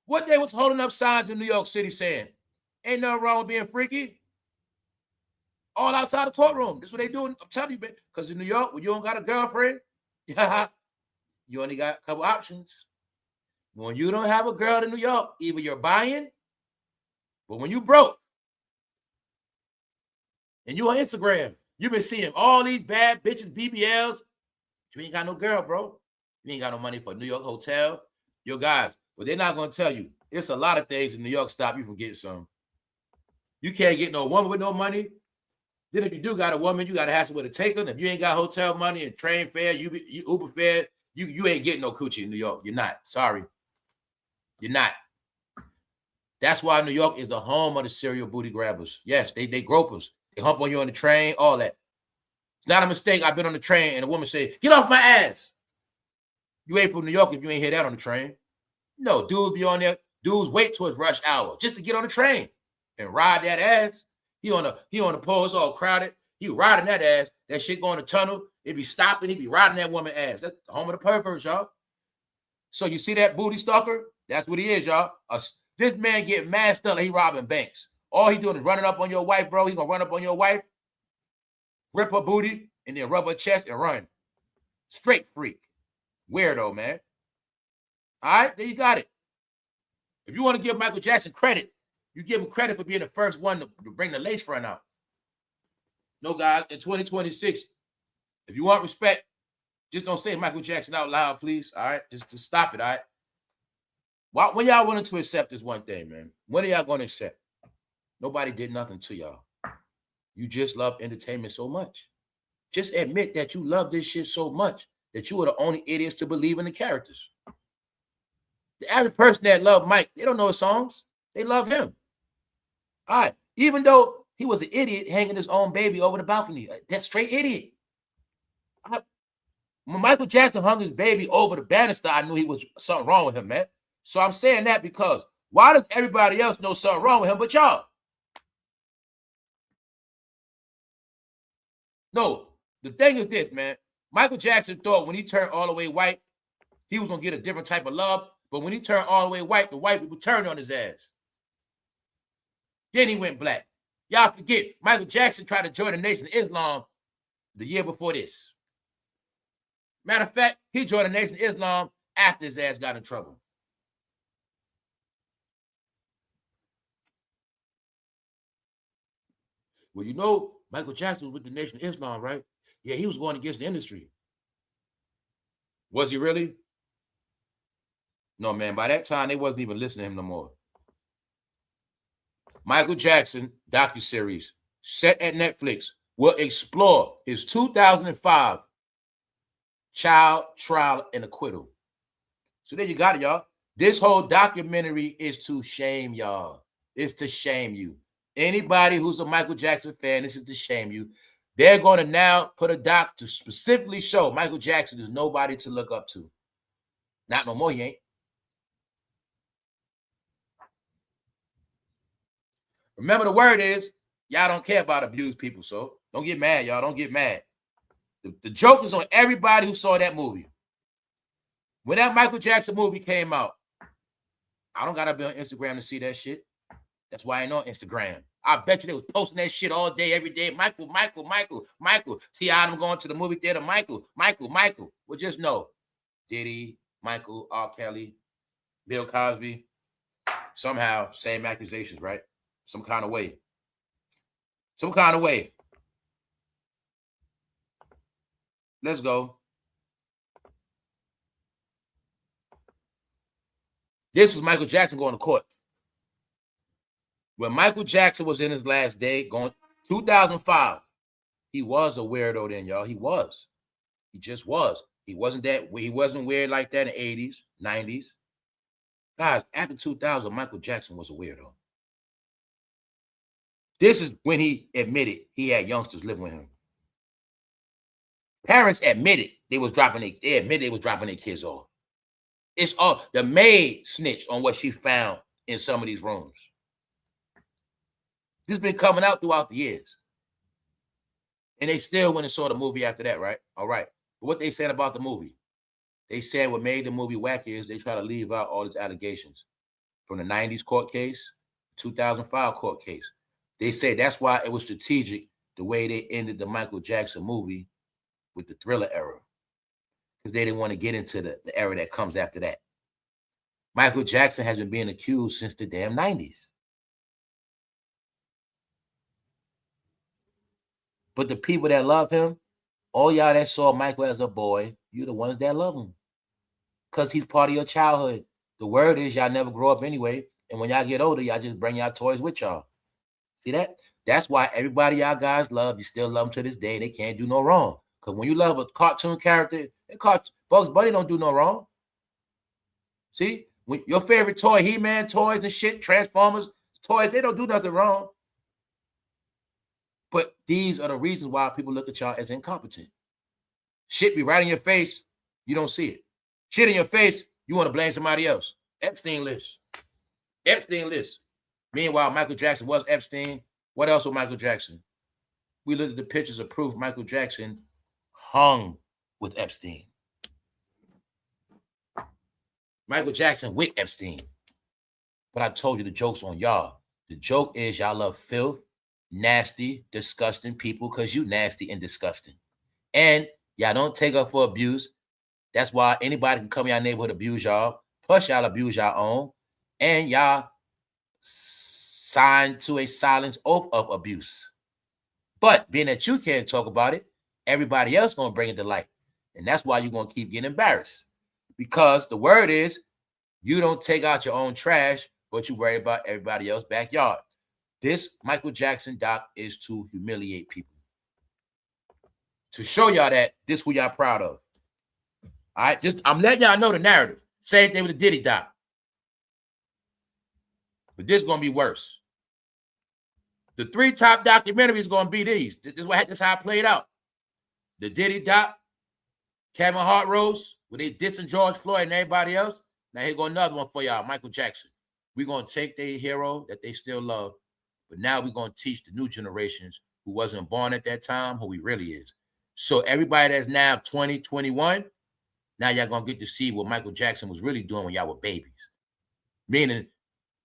What they was holding up signs in New York City saying, ain't nothing wrong with being freaky. All outside the courtroom. That's what they doing. I'm telling you, man. Because in New York, when you don't got a girlfriend, you only got a couple options. When you don't have a girl in New York, either you're buying, but when you broke, and you on Instagram, you been seeing all these bad bitches, BBLs. You ain't got no girl, bro. You ain't got no money for a New York hotel. Yo, guys, but they're not going to tell you. It's a lot of things in New York stop you from getting some. You can't get no woman with no money. Then if you do got a woman, you got to have somewhere to take her. And if you ain't got hotel money and train fare, you Uber fare, you ain't getting no coochie in New York. You're not. Sorry. You're not. That's why New York is the home of the serial booty grabbers. Yes, they gropers. They hump on you on the train, all that. It's not a mistake. I've been on the train and a woman say, get off my ass. You ain't from New York if you ain't hear that on the train. No, dudes be on there. Dudes wait till it's rush hour just to get on the train and ride that ass. He on the pole, it's all crowded. He riding that ass. That shit going to tunnel. It be stopping. He be riding that woman ass. That's the home of the perverts, y'all. So you see that booty stalker? That's what he is, y'all. This man get mad stuff like he robbing banks. All he doing is running up on your wife, bro. He gonna run up on your wife, rip her booty, and then rub her chest and run. Straight freak. Weirdo, man. All right, there you got it. If you want to give Michael Jackson credit, you give him credit for being the first one to bring the lace front out. No, guys, in 2026, if you want respect, just don't say Michael Jackson out loud, please. All right, just stop it, all right? When y'all willing to accept this one thing, man? When are y'all going to accept? Nobody did nothing to y'all. You just love entertainment so much. Just admit that you love this shit so much that you are the only idiots to believe in the characters. The average person that love Mike, they don't know his songs. They love him. All right. Even though he was an idiot hanging his own baby over the balcony. That's straight idiot. When Michael Jackson hung his baby over the banister, I knew he was something wrong with him, man. So I'm saying that because why does everybody else know something wrong with him but y'all? No, the thing is this, man. Michael Jackson thought when he turned all the way white, he was going to get a different type of love. But when he turned all the way white, the white people turned on his ass. Then he went black. Y'all forget, Michael Jackson tried to join the Nation of Islam the year before this. Matter of fact, he joined the Nation of Islam after his ass got in trouble. Well, you know, Michael Jackson was with the Nation of Islam, right? Yeah, he was going against the industry. Was he really? No, man. By that time, they wasn't even listening to him no more. Michael Jackson docuseries set at Netflix will explore his 2005 child trial and acquittal. So there you got it, y'all. This whole documentary is to shame y'all. It's to shame you. Anybody who's a Michael Jackson fan, this is to shame you. They're going to now put a doc to specifically show Michael Jackson is nobody to look up to. Not no more, he ain't. Remember, the word is, y'all don't care about abused people, so don't get mad, y'all. Don't get mad. The joke is on everybody who saw that movie. When that Michael Jackson movie came out, I don't got to be on Instagram to see that shit. That's why I ain't on Instagram. I bet you they was posting that shit all day, every day. Michael. See how I'm going to the movie theater. Michael. Well, just know, Diddy, Michael, R. Kelly, Bill Cosby, somehow same accusations, right? Some kind of way. Let's go. This was Michael Jackson going to court. When Michael Jackson was in his last day, going 2005, he was a weirdo then, y'all. He was. He just was. He wasn't weird like that in the 80s, 90s. Guys, after 2000, Michael Jackson was a weirdo. This is when he admitted he had youngsters living with him. Parents admitted they admitted they was dropping their kids off. It's all the maid snitched on what she found in some of these rooms. This has been coming out throughout the years. And they still went and saw the movie after that, right? All right. But what they said about the movie? They said what made the movie wacky is they try to leave out all these allegations from the 90s court case, 2005 court case. They said that's why it was strategic the way they ended the Michael Jackson movie with the Thriller era, because they didn't want to get into the era that comes after that. Michael Jackson has been being accused since the damn 90s. But the people that love him, all y'all that saw Michael as a boy, you're the ones that love him. Because he's part of your childhood. The word is y'all never grow up anyway. And when y'all get older, y'all just bring y'all toys with y'all. See that? That's why everybody y'all guys love, you still love them to this day. They can't do no wrong. Because when you love a cartoon character, Bugs Bunny don't do no wrong. See? When your favorite toy, He-Man toys and shit, Transformers toys, they don't do nothing wrong. But these are the reasons why people look at y'all as incompetent. Shit be right in your face, you don't see it. Shit in your face, you want to blame somebody else. Epstein list. Epstein list. Meanwhile, Michael Jackson was Epstein. What else was Michael Jackson? We looked at the pictures of proof Michael Jackson hung with Epstein. Michael Jackson with Epstein. But I told you the joke's on y'all. The joke is y'all love filth, nasty, disgusting people because you nasty and disgusting. And y'all don't take up for abuse. That's why anybody can come in your neighborhood abuse y'all. Plus y'all abuse y'all own. And y'all signed to a silence oath of abuse. But being that you can't talk about it, everybody else going to bring it to light. And that's why you're going to keep getting embarrassed. Because the word is you don't take out your own trash, but you worry about everybody else's backyard. This Michael Jackson doc is to humiliate people. To show y'all that this who y'all proud of. All right, I'm letting y'all know the narrative. Same thing with the Diddy doc. But this is going to be worse. The 3 top documentaries going to be these. This is how it played out. The Diddy doc, kevinhart roast, where they dissing George Floyd and everybody else. Now here go another one for y'all, Michael Jackson. We're going to take their hero that they still love, but now we're going to teach the new generations who wasn't born at that time who he really is. So everybody that's now 20, 21, now y'all going to get to see what Michael Jackson was really doing when y'all were babies. Meaning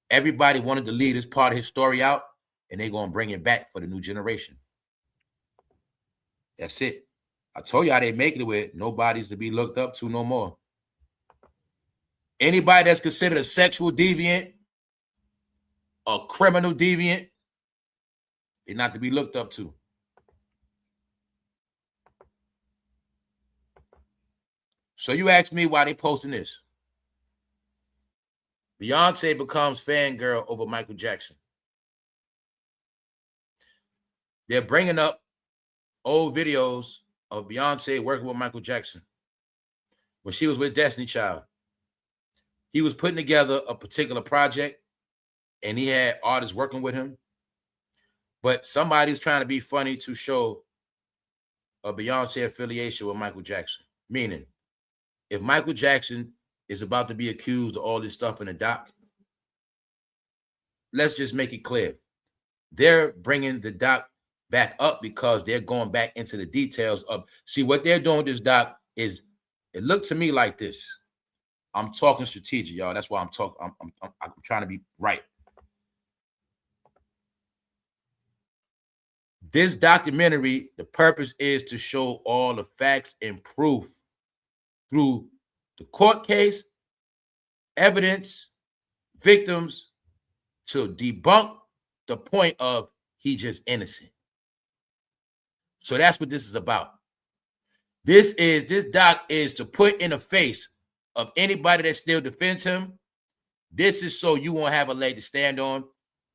everybody wanted to leave this part of his story out, and they're going to bring it back for the new generation. That's it. I told y'all they making it with nobody's to be looked up to no more. Anybody that's considered a sexual deviant, a criminal deviant, they're not to be looked up to. So you ask me why they posting this. Beyonce becomes fangirl over Michael Jackson. They're bringing up old videos of Beyonce working with Michael Jackson when she was with Destiny Child. He was putting together a particular project and he had artists working with him. But somebody's trying to be funny to show a Beyonce affiliation with Michael Jackson. Meaning, if Michael Jackson is about to be accused of all this stuff in the doc, let's just make it clear. They're bringing the doc back up because they're going back into the details of, see, what they're doing with this doc is, it looked to me like this. I'm talking strategic, y'all. That's why I'm talking. I'm trying to be right. This documentary, the purpose is to show all the facts and proof through the court case, evidence, victims, to debunk the point of he just innocent. So that's what this is about. This doc is to put in the face of anybody that still defends him. This is so you won't have a leg to stand on.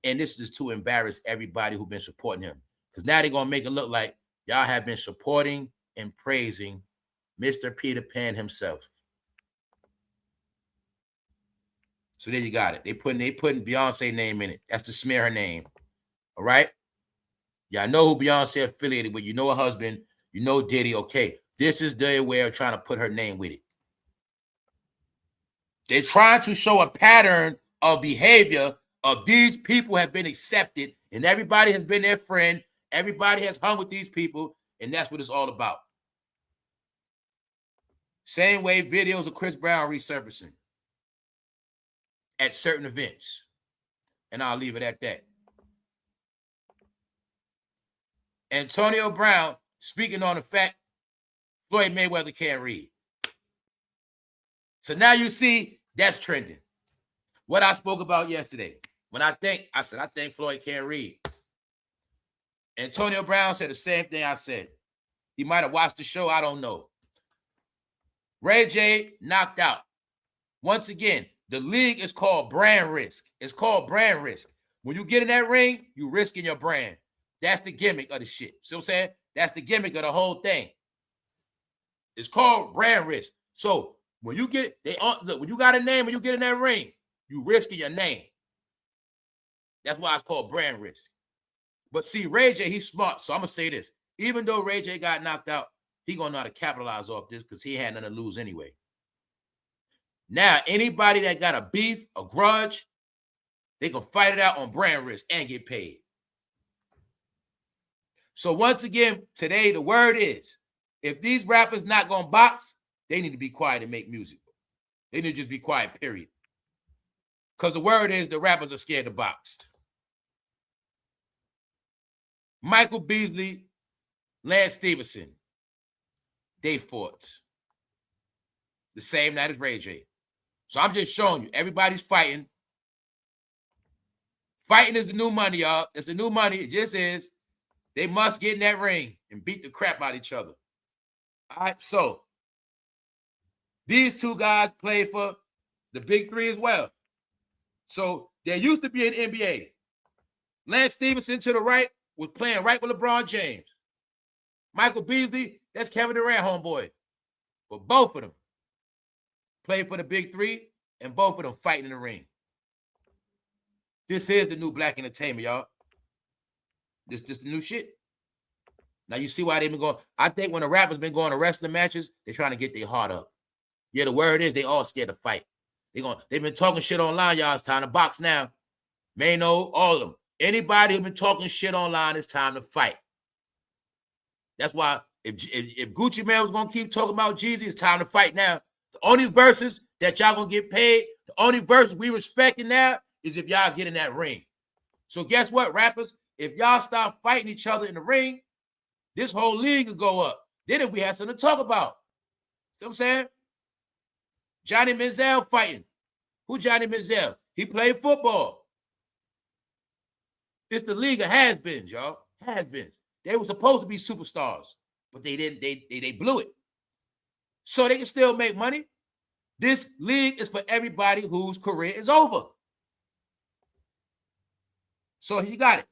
And this is to embarrass everybody who's been supporting him. Because now they're going to make it look like y'all have been supporting and praising Mr. Peter Pan himself. So there you got it. They putting Beyonce name in it. That's to smear her name. All right? Y'all know who Beyonce affiliated with. You know her husband. You know Diddy. Okay. This is their way of trying to put her name with it. They're trying to show a pattern of behavior of these people have been accepted and everybody has been their friend. Everybody has hung with these people, and that's what it's all about. Same way videos of Chris Brown resurfacing at certain events. And I'll leave it at that. Antonio Brown speaking on the fact Floyd Mayweather can't read. So now you see that's trending. What I spoke about yesterday. When I said, I think Floyd can't read. Antonio Brown said the same thing I said. He might have watched the show. I don't know. Ray knocked out. Once again, the league is called brand risk. It's called brand risk. When you get in that ring, you risking your brand. That's the gimmick of the shit. See what I'm saying? That's the gimmick of the whole thing. It's called brand risk. So when you get, look, when you got a name, when you get in that ring, you risking your name. That's why it's called brand risk. But see, Ray J, he's smart. So I'm going to say this. Even though Ray J got knocked out, he going to know how to capitalize off this because he had nothing to lose anyway. Now, anybody that got a beef, a grudge, they can fight it out on brand risk and get paid. So once again, today, the word is, if these rappers not going to box, they need to be quiet and make music. They need to just be quiet, period. Because the word is the rappers are scared to box. Michael Beasley, Lance Stevenson, they fought the same night as Ray J. So I'm just showing you, everybody's fighting. Fighting is the new money, y'all. It's the new money. It just is. They must get in that ring and beat the crap out of each other. All right, so these two guys play for the big three as well. So there used to be an NBA. Lance Stevenson to the right was playing right with LeBron James. Michael Beasley, that's Kevin Durant, homeboy. But both of them played for the big three, and both of them fighting in the ring. This is the new black entertainment, y'all. This the new shit. Now you see why they've been going. I think when the rappers been going to wrestling matches, they're trying to get their heart up. Yeah, the word is they all scared to fight. They've been talking shit online, y'all. It's time to box now. Mano, all of them. Anybody who's been talking shit online, it's time to fight. That's why if Gucci Mane was gonna keep talking about Jeezy, it's time to fight now. The only verses that y'all gonna get paid, the only verses we respecting now is if y'all get in that ring. So guess what, rappers? If y'all stop fighting each other in the ring, this whole league will go up. Then if we have something to talk about. See what I'm saying? Johnny Manziel fighting. Who Johnny Manziel? He played football. It's the league of has-beens, y'all. Has-beens. They were supposed to be superstars, but they didn't. They blew it. So they can still make money. This league is for everybody whose career is over. So he got it.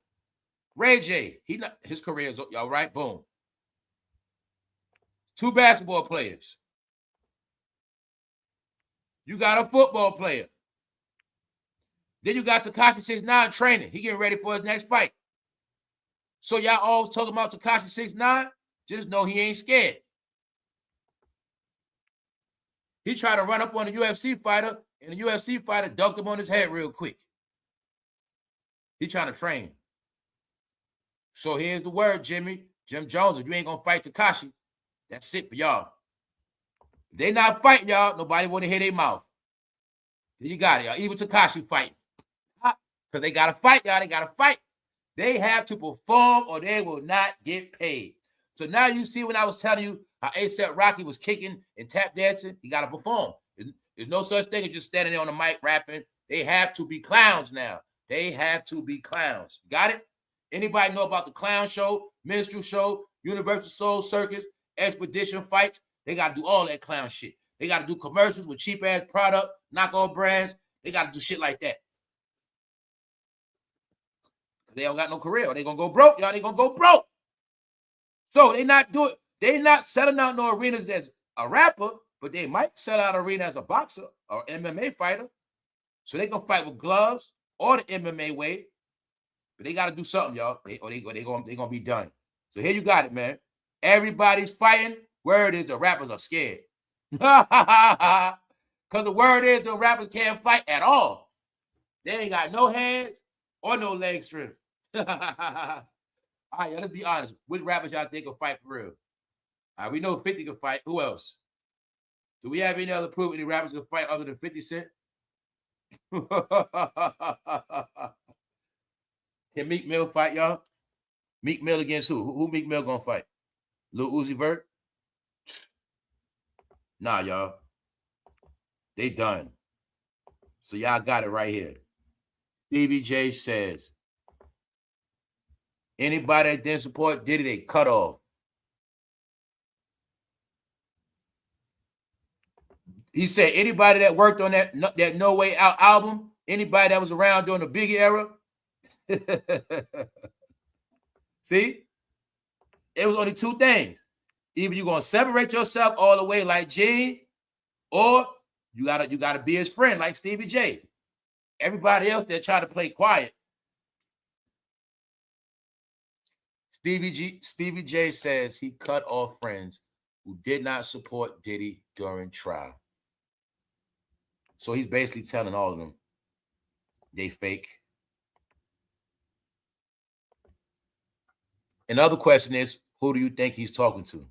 Ray J, his career is all right. Boom. Two basketball players. You got a football player. Then you got Tekashi 6ix9ine training. He getting ready for his next fight. So y'all always talking about Tekashi 6ix9ine. Just know he ain't scared. He tried to run up on a UFC fighter, and the UFC fighter dunked him on his head real quick. He trying to train. So here's the word, Jim Jones. If you ain't gonna fight Tekashi, that's it for y'all. If they not fighting y'all, nobody want to hear their mouth. Then you got it, y'all. Even Tekashi fighting. Because they gotta fight, y'all. They gotta fight. They have to perform or they will not get paid. So now you see when I was telling you how ASAProcky was kicking and tap dancing, he gotta perform. There's no such thing as just standing there on the mic rapping. They have to be clowns now. They have to be clowns. Got it? Anybody know about the clown show, minstrel show, Universal Soul Circus, expedition fights? They got to do all that clown shit. They got to do commercials with cheap-ass product, knockoff brands. They got to do shit like that. They don't got no career. They going to go broke, y'all. They going to go broke. So they not selling out no arenas as a rapper, but they might sell out arena as a boxer or MMA fighter. So they going to fight with gloves or the MMA way. But they got to do something, y'all. They going to be done. So here you got it, man. Everybody's fighting. Word is the rappers are scared. Because the word is the rappers can't fight at all. They ain't got no hands or no leg strength. All right, y'all, let's be honest. Which rappers y'all think will fight for real? All right, we know 50 can fight. Who else? Do we have any other proof any rappers can fight other than 50 Cent? Can Meek Mill fight, y'all? Meek Mill against who? Who Meek Mill gonna fight? Lil Uzi Vert? Nah, y'all. They done. So y'all got it right here. Stevie J says, anybody that didn't support Diddy, they cut off. He said, anybody that worked on that No Way Out album, anybody that was around during the Biggie era, see, it was only two things. Either you're gonna separate yourself all the way like G, or you gotta be his friend like Stevie J. Everybody else that try to play quiet. Stevie J says he cut off friends who did not support Diddy during trial. So he's basically telling all of them they fake. Another question is, who do you think he's talking to?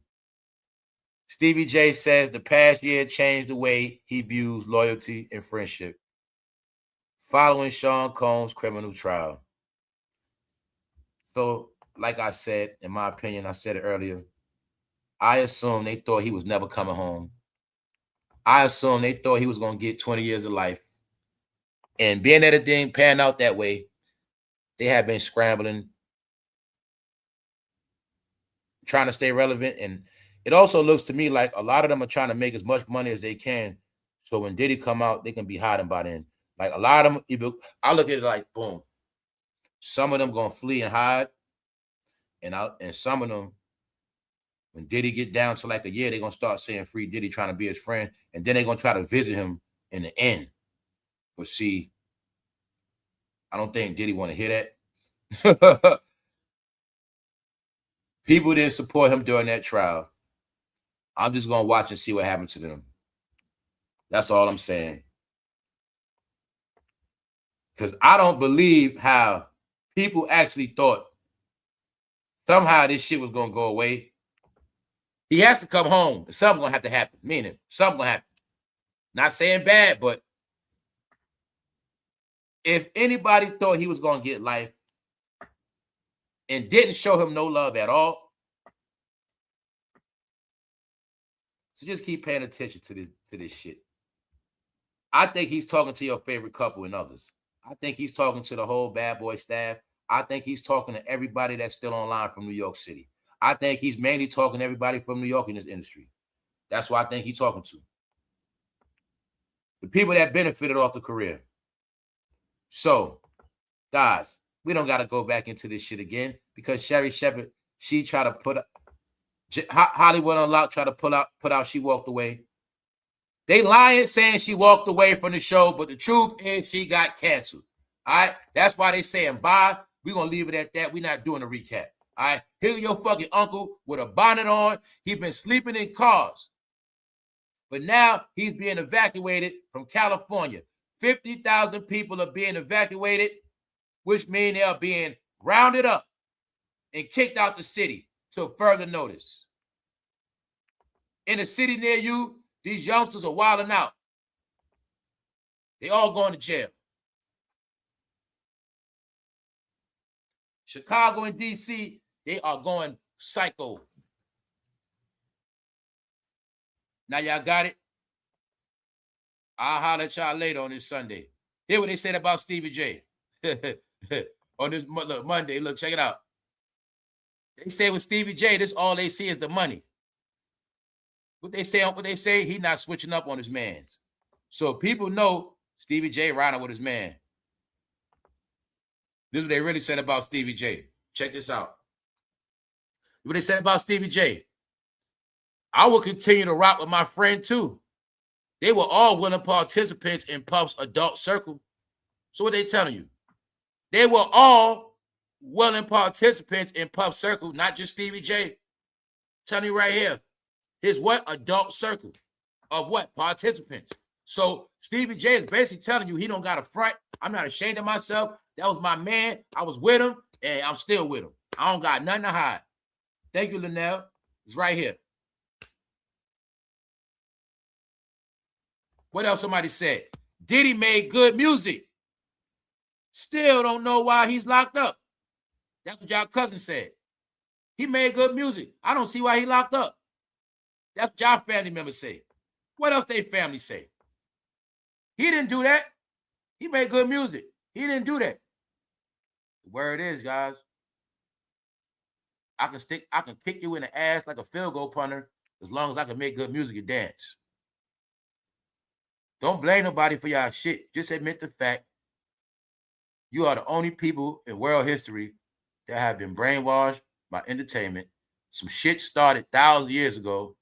Stevie J says the past year changed the way he views loyalty and friendship following Sean Combs' criminal trial. So, like I said, in my opinion, I said it earlier, I assume they thought he was never coming home. I assume they thought he was going to get 20 years of life. And being that it didn't pan out that way, they have been scrambling, trying to stay relevant. And it also looks to me like a lot of them are trying to make as much money as they can. So when Diddy come out, they can be hiding by then. Like a lot of them, I look at it like, boom. Some of them going to flee and hide. And some of them, when Diddy get down to like a year, they're going to start saying free Diddy, trying to be his friend. And then they're going to try to visit him in the end. But see, I don't think Diddy want to hear that. People didn't support him during that trial. I'm just going to watch and see what happens to them. That's all I'm saying. Because I don't believe how people actually thought somehow this shit was going to go away. He has to come home. Something's going to have to happen. Meaning, something's going to happen. Not saying bad, but if anybody thought he was going to get life and didn't show him no love at all, so just keep paying attention to this shit. I think he's talking to your favorite couple and others. I think he's talking to the whole Bad Boy staff. I think he's talking to everybody that's still online from New York City. I think he's mainly talking to everybody from New York in this industry. That's why I think he's talking to. The people that benefited off the career. So, guys, we don't got to go back into this shit again because SHERRIE:SHEPHERD, she tried to put up, Hollywood Unlocked tried to put out she walked away. They lying saying she walked away from the show, but the truth is she got canceled. All right? That's why they saying bye. We're going to leave it at that. We're not doing a recap. All right? Here your fucking uncle with a bonnet on. He's been sleeping in cars. But now he's being evacuated from California. 50,000 people are being evacuated, which means they are being rounded up and kicked out the city till further notice. In a city near you, these youngsters are wilding out. They all going to jail. Chicago and D.C., they are going psycho. Now y'all got it? I'll holler at y'all later on this Sunday. Hear what they said about Stevie J. On this Monday. Look, check it out. They say with Stevie J, this all they see is the money. What they say, he not switching up on his mans. So people know Stevie J riding with his man. This is what they really said about Stevie J. Check this out. What they said about Stevie J. I will continue to rock with my friend too. They were all willing participants in Puff's adult circle. So what they telling you? They were all willing participants in Puff's circle, not just Stevie J. Telling you right here. His what? Adult circle of what? Participants. So Stevie J is basically telling you he don't got a front. I'm not ashamed of myself. That was my man. I was with him, and I'm still with him. I don't got nothing to hide. Thank you, Linnell. It's right here. What else somebody said? Diddy made good music. Still don't know why he's locked up. That's what y'all cousin said. He made good music. I don't see why he locked up. That's what y'all family members say. What else they family say? He didn't do that. He made good music. He didn't do that. The word is, guys, I can kick you in the ass like a field goal punter as long as I can make good music and dance. Don't blame nobody for y'all shit. Just admit the fact you are the only people in world history that have been brainwashed by entertainment. Some shit started thousands of years ago.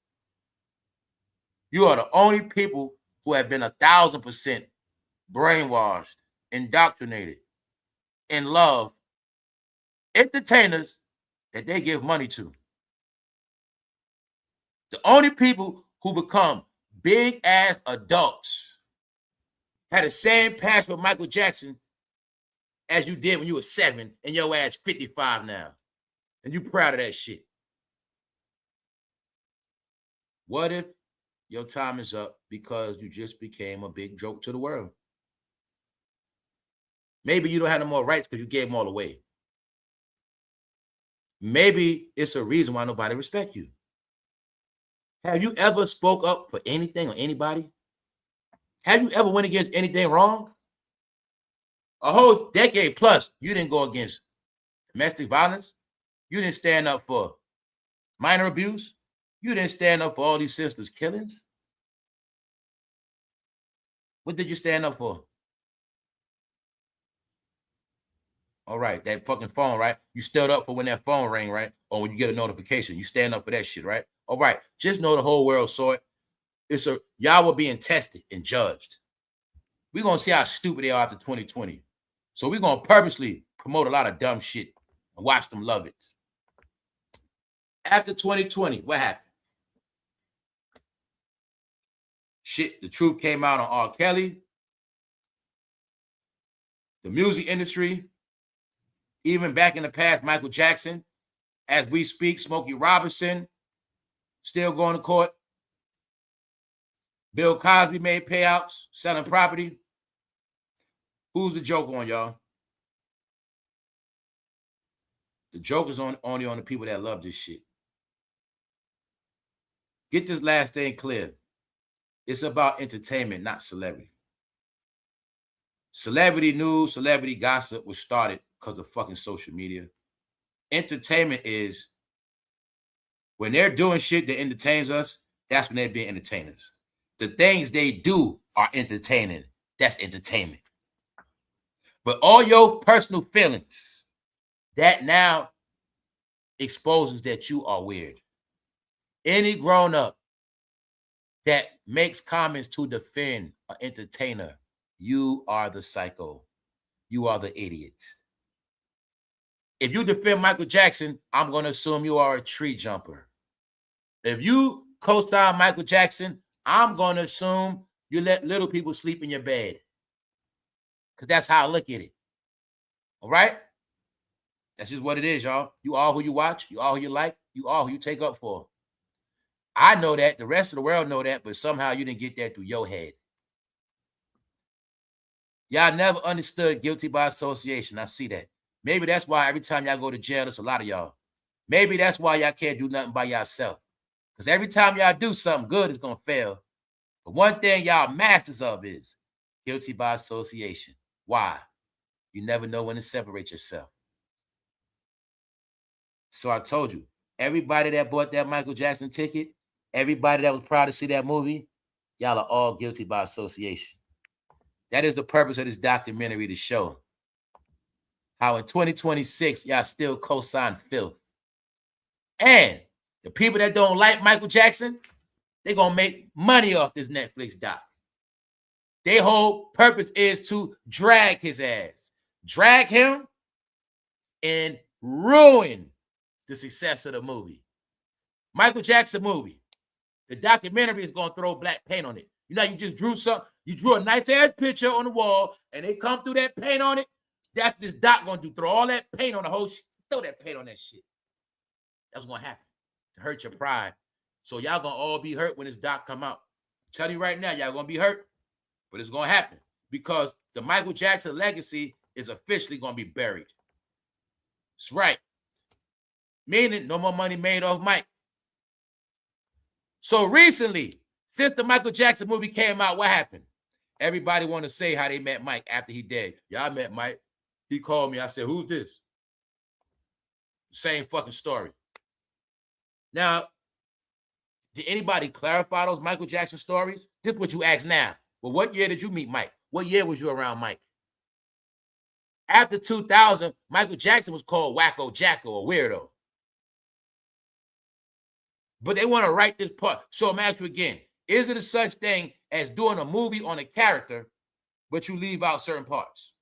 You are the only people who have been 1,000% brainwashed, indoctrinated, in love, entertainers that they give money to. The only people who become big ass adults had the same passion for Michael Jackson as you did when you were 7 and your ass 55 now. And you proud of that shit. What if your time is up because you just became a big joke to the world? Maybe you don't have no more rights because you gave them all away. Maybe it's a reason why nobody respects you. Have you ever spoke up for anything or anybody? Have you ever went against anything wrong? A whole decade plus, you didn't go against domestic violence. You didn't stand up for minor abuse. You didn't stand up for all these senseless killings. What did you stand up for? All right, that fucking phone, right? You stood up for when that phone rang, right? Or when you get a notification, you stand up for that shit, right? All right, just know the whole world saw it. Y'all were being tested and judged. We're going to see how stupid they are after 2020. So we're going to purposely promote a lot of dumb shit and watch them love it. After 2020, what happened? Shit, the truth came out on R. Kelly. The music industry, even back in the past, Michael Jackson, as we speak, Smokey Robinson, still going to court. Bill Cosby made payouts, selling property. Who's the joke on, y'all? The joke is only on the people that love this shit. Get this last thing clear. It's about entertainment, not celebrity. Celebrity news, celebrity gossip was started because of fucking social media. Entertainment is when they're doing shit that entertains us, that's when they're being entertainers. The things they do are entertaining. That's entertainment. But all your personal feelings, that now exposes that you are weird. Any grown-up that makes comments to defend an entertainer, you are the psycho. You are the idiot. If you defend Michael Jackson, I'm going to assume you are a tree jumper. If you co-star Michael Jackson, I'm going to assume you let little people sleep in your bed. Because that's how I look at it. All right? That's just what it is, y'all. You are who you watch. You are who you like. You are who you take up for. I know that. The rest of the world know that, but somehow you didn't get that through your head. Y'all never understood guilty by association. I see that. Maybe that's why every time y'all go to jail, it's a lot of y'all. Maybe that's why y'all can't do nothing by yourself. Because every time y'all do something good, it's going to fail. But one thing y'all masters of is guilty by association. Why? You never know when to separate yourself. So I told you, everybody that bought that Michael Jackson ticket, everybody that was proud to see that movie, y'all are all guilty by association. That is the purpose of this documentary, to show how in 2026, y'all still co-sign filth. And the people that don't like Michael Jackson, they're going to make money off this Netflix doc. Their whole purpose is to drag his ass. Drag him and ruin the success of the movie. Michael Jackson movie. The documentary is going to throw black paint on it. You know, you just drew something. You drew a nice ass picture on the wall, and they come through that paint on it. That's this doc going to do. Throw all that paint on the whole shit. Throw that paint on that shit. That's going to happen. To hurt your pride. So y'all going to all be hurt when this doc come out. I'm telling you right now, y'all going to be hurt. But it's going to happen because the Michael Jackson legacy is officially going to be buried. That's right. Meaning no more money made off Mike. So recently, since the Michael Jackson movie came out, what happened? Everybody want to say how they met Mike after he dead. Yeah, I met Mike. He called me. I said, who's this? Same fucking story. Now, did anybody clarify those Michael Jackson stories? This is what you ask now. Well, what year did you meet Mike? What year was you around Mike? After 2000, Michael Jackson was called Wacko Jacko or Weirdo. But they want to write this part. So I'm asking you again, is it a such thing as doing a movie on a character, but you leave out certain parts?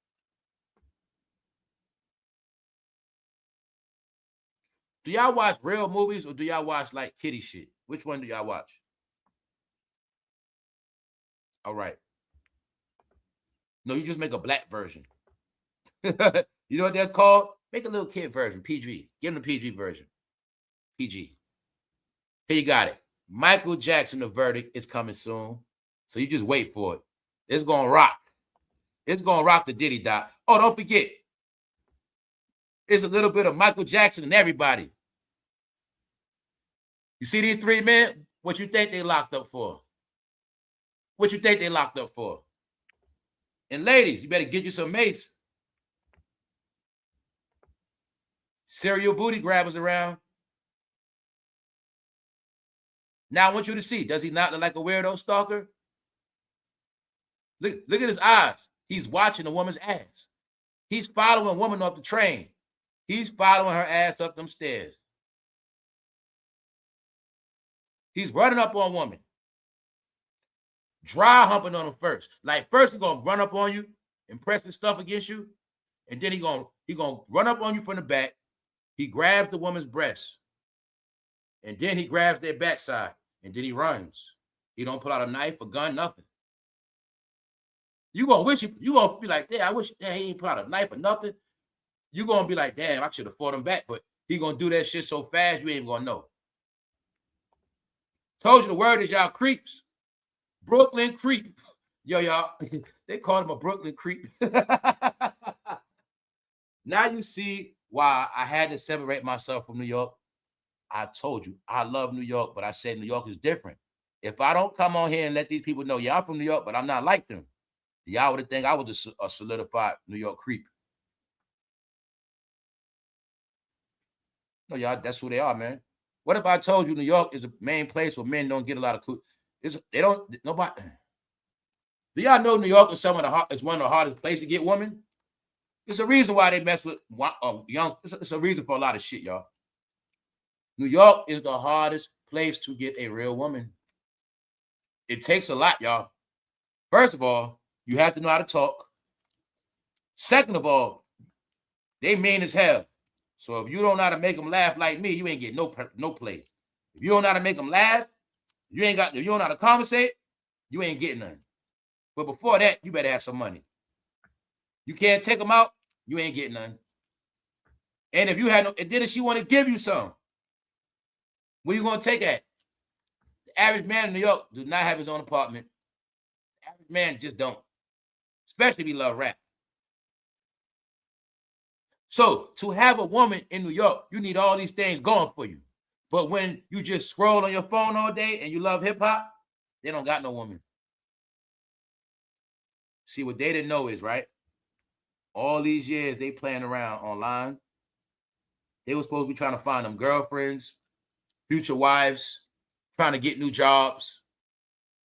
Do y'all watch real movies or do y'all watch like kiddie shit? Which one do y'all watch? All right. No, you just make a black version. You know what that's called? Make a little kid version, PG. Give them the PG version. PG. Here you got it. Michael Jackson, The Verdict is coming soon. So you just wait for it. It's going to rock. It's going to rock the Diddy doc. Oh, don't forget. It's a little bit of Michael Jackson and everybody. You see these three men? What you think they locked up for? What you think they locked up for? And ladies, you better get you some mace. Serial booty grabbers around. Now I want you to see, does he not look like a weirdo stalker? Look at his eyes. He's watching a woman's ass. He's following a woman off the train. He's following her ass up them stairs. He's running up on a woman. Dry humping on him first. Like first he's gonna run up on you and press his stuff against you. And then he's gonna run up on you from the back. He grabs the woman's breast. And then he grabs their backside. And then he runs. He don't pull out a knife, a gun, nothing. You gonna be like, damn, I wish he ain't pull out a knife or nothing. You gonna be like, damn, I should have fought him back, but he gonna do that shit so fast you ain't gonna know. Told you the word is y'all creeps. Brooklyn creep. Yo, y'all, they called him a Brooklyn creep. Now you see why I had to separate myself from New York. I told you, I love New York, but I said New York is different. If I don't come on here and let these people know, yeah, I'm from New York, but I'm not like them, y'all would think I was a solidified New York creep. No, y'all, that's who they are, man. What if I told you New York is the main place where men don't get a lot of cool? Nobody. Do y'all know New York is one of the hardest places to get women? It's a reason why they mess with young. It's a reason for a lot of shit, y'all. New York is the hardest place to get a real woman. It takes a lot, y'all. First of all, you have to know how to talk. Second of all, they mean as hell. So if you don't know how to make them laugh like me, you ain't get no play. If you don't know how to make them laugh, if you don't know how to conversate, you ain't getting nothing. But before that, you better have some money. You can't take them out, you ain't getting nothing. And if you had and then if she want to give you some, where you gonna take that? The average man in New York does not have his own apartment. The average man just don't. Especially if he love rap. So to have a woman in New York, you need all these things going for you. But when you just scroll on your phone all day and you love hip-hop, they don't got no woman. See, what they didn't know is, right? All these years they playing around online. They were supposed to be trying to find them girlfriends, future wives, trying to get new jobs.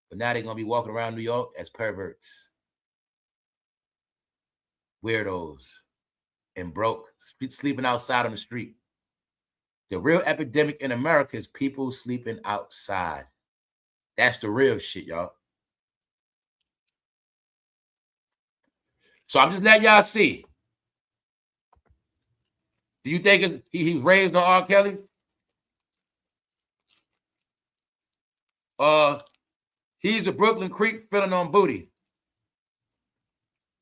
But now they're going to be walking around New York as perverts, weirdos, and broke, sleeping outside on the street. The real epidemic in America is people sleeping outside. That's the real shit, y'all. So I'm just letting y'all see. Do you think he's raised on R. Kelly? He's a Brooklyn creep filling on booty.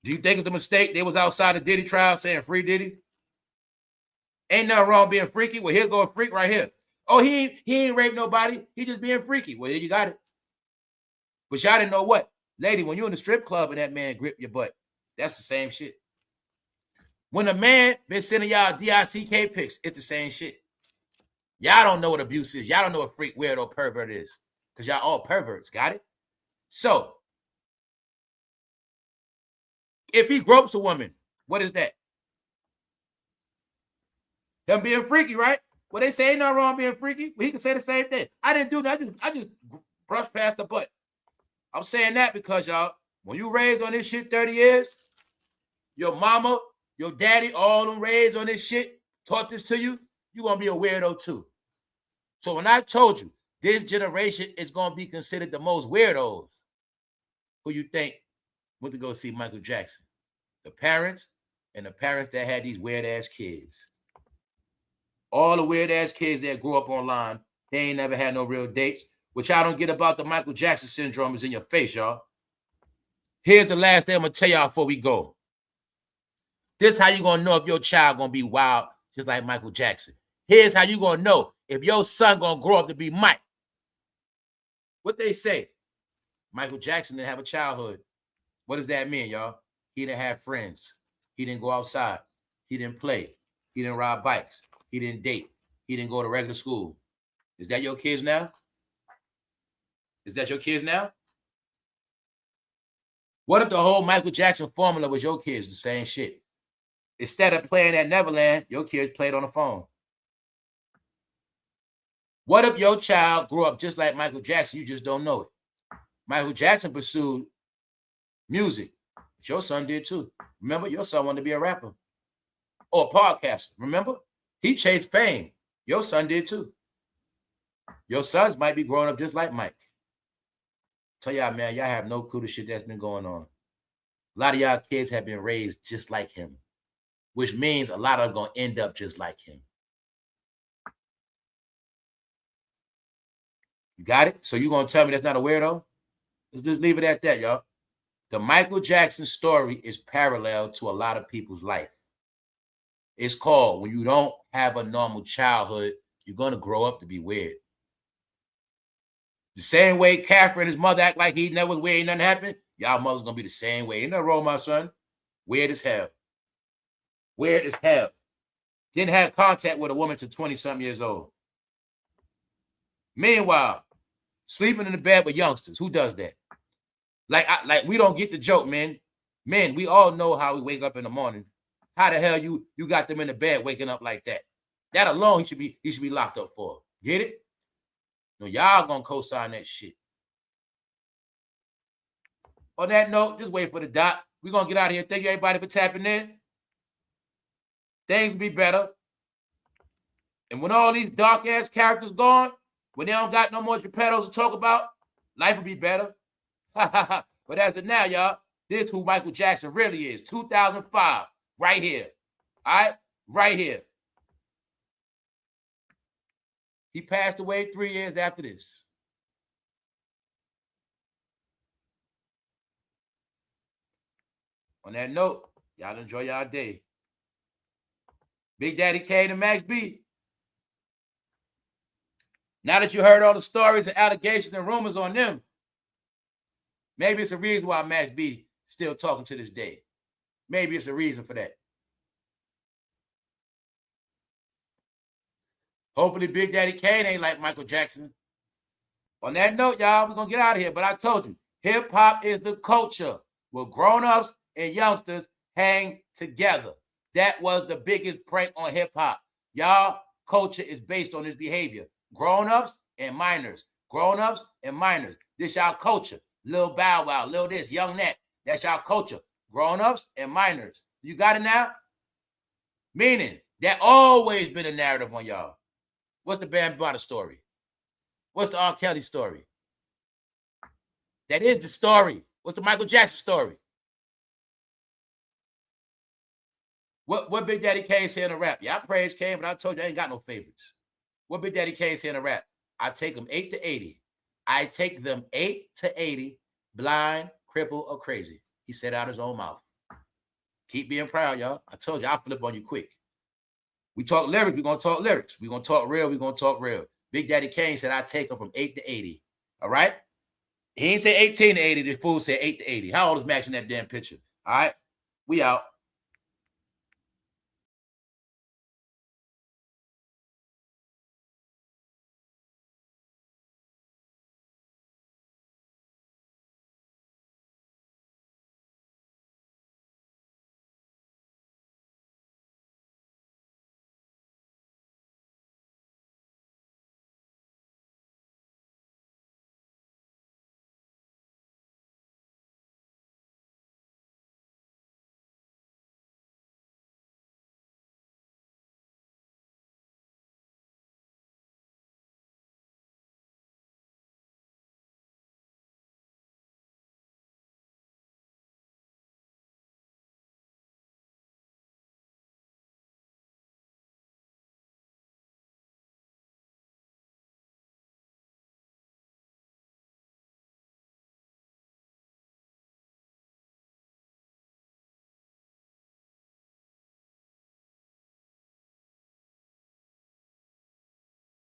Do you think it's a mistake they was outside the Diddy trial saying free Diddy? Ain't nothing wrong being freaky. Well, here go a freak right here. Oh, he ain't raped nobody. He just being freaky. Well, here you got it. But y'all didn't know what? Lady, when you're in the strip club and that man grip your butt, that's the same shit. When a man been sending y'all DICK pics, it's the same shit. Y'all don't know what abuse is. Y'all don't know what freak, weirdo, pervert is. Because y'all all perverts, got it? So, if he gropes a woman, what is that? Them being freaky, right? Well, they say ain't nothing wrong being freaky. Well, he can say the same thing. I didn't do that. I just brushed past the butt. I'm saying that because, y'all, when you raised on this shit 30 years, your mama, your daddy, all them raised on this shit, taught this to you, you're going to be a weirdo too. So when I told you this generation is going to be considered the most weirdos, who you think went to go see Michael Jackson? The parents and the parents that had these weird-ass kids. All the weird-ass kids that grew up online, they ain't never had no real dates. What y'all don't get about the Michael Jackson syndrome is in your face, y'all. Here's the last thing I'm going to tell y'all before we go. This is how you going to know if your child going to be wild just like Michael Jackson. Here's how you going to know if your son going to grow up to be Mike. What they say, Michael Jackson didn't have a childhood. What does that mean, y'all? He didn't have friends. He didn't go outside. He didn't play. He didn't ride bikes. He didn't date. He didn't go to regular school. Is that your kids now? Is that your kids now? What if the whole Michael Jackson formula was your kids, the same shit? Instead of playing at Neverland, your kids played on the phone. What if your child grew up just like Michael Jackson? You just don't know it. Michael Jackson pursued music. But your son did too. Remember, your son wanted to be a rapper or a podcaster. Remember? He chased fame. Your son did too. Your sons might be growing up just like Mike. Tell y'all, man, y'all have no clue the shit that's been going on. A lot of y'all kids have been raised just like him, which means a lot of them going to end up just like him. You got it? So you going to tell me that's not a weirdo? Let's just leave it at that, y'all. The Michael Jackson story is parallel to a lot of people's life. It's called, when you don't have a normal childhood, you're going to grow up to be weird. The same way Catherine and his mother act like he never was weird, nothing happened, y'all mother's going to be the same way. Ain't nothing wrong, my son. Weird as hell. Weird as hell. Didn't have contact with a woman till 20-something years old. Meanwhile, sleeping in the bed with youngsters. Who does that? Like we don't get the joke, man. Men, we all know how we wake up in the morning. How the hell you got them in the bed waking up like that? That alone he should be locked up for. Get it? No, y'all gonna co-sign that shit. On that note, just wait for the dot. We're gonna get out of here. Thank you everybody for tapping in. Things will be better. And when all these dark ass characters gone, when they don't got no more Geppettos to talk about, life will be better. But as of now, y'all, this is who Michael Jackson really is. 2005, right here. All right? Right here. He passed away 3 years after this. On that note, y'all enjoy y'all day. Big Daddy Kane and Max B. Now that you heard all the stories and allegations and rumors on them, maybe it's a reason why Max B still talking to this day. Maybe it's a reason for that. Hopefully Big Daddy Kane ain't like Michael Jackson. On that note, y'all, we're going to get out of here. But I told you, hip-hop is the culture where grown-ups and youngsters hang together. That was the biggest prank on hip-hop. Y'all, culture is based on this behavior. Grown-ups and minors. Grown-ups and minors. This y'all culture. Lil Bow Wow, Lil this, Young That. That's y'all culture. Grown-ups and minors. You got it now? Meaning, that always been a narrative on y'all. What's the Bambaataa story? What's the R. Kelly story? That is the story. What's the Michael Jackson story? What Big Daddy Kane say in a rap? Yeah, I praise Kane, but I told you I ain't got no favorites. What Big Daddy Kane say in a rap? I take them 8 to 80. I take them 8 to 80, blind, crippled, or crazy. He said out his own mouth. Keep being proud, y'all. I told you, I'll flip on you quick. We talk lyrics, we're going to talk lyrics. We're going to talk real, we're going to talk real. Big Daddy Kane said I take them from 8 to 80. All right? He ain't say 18 to 80. The fool said 8 to 80. How old is Max in that damn picture? All right. We out.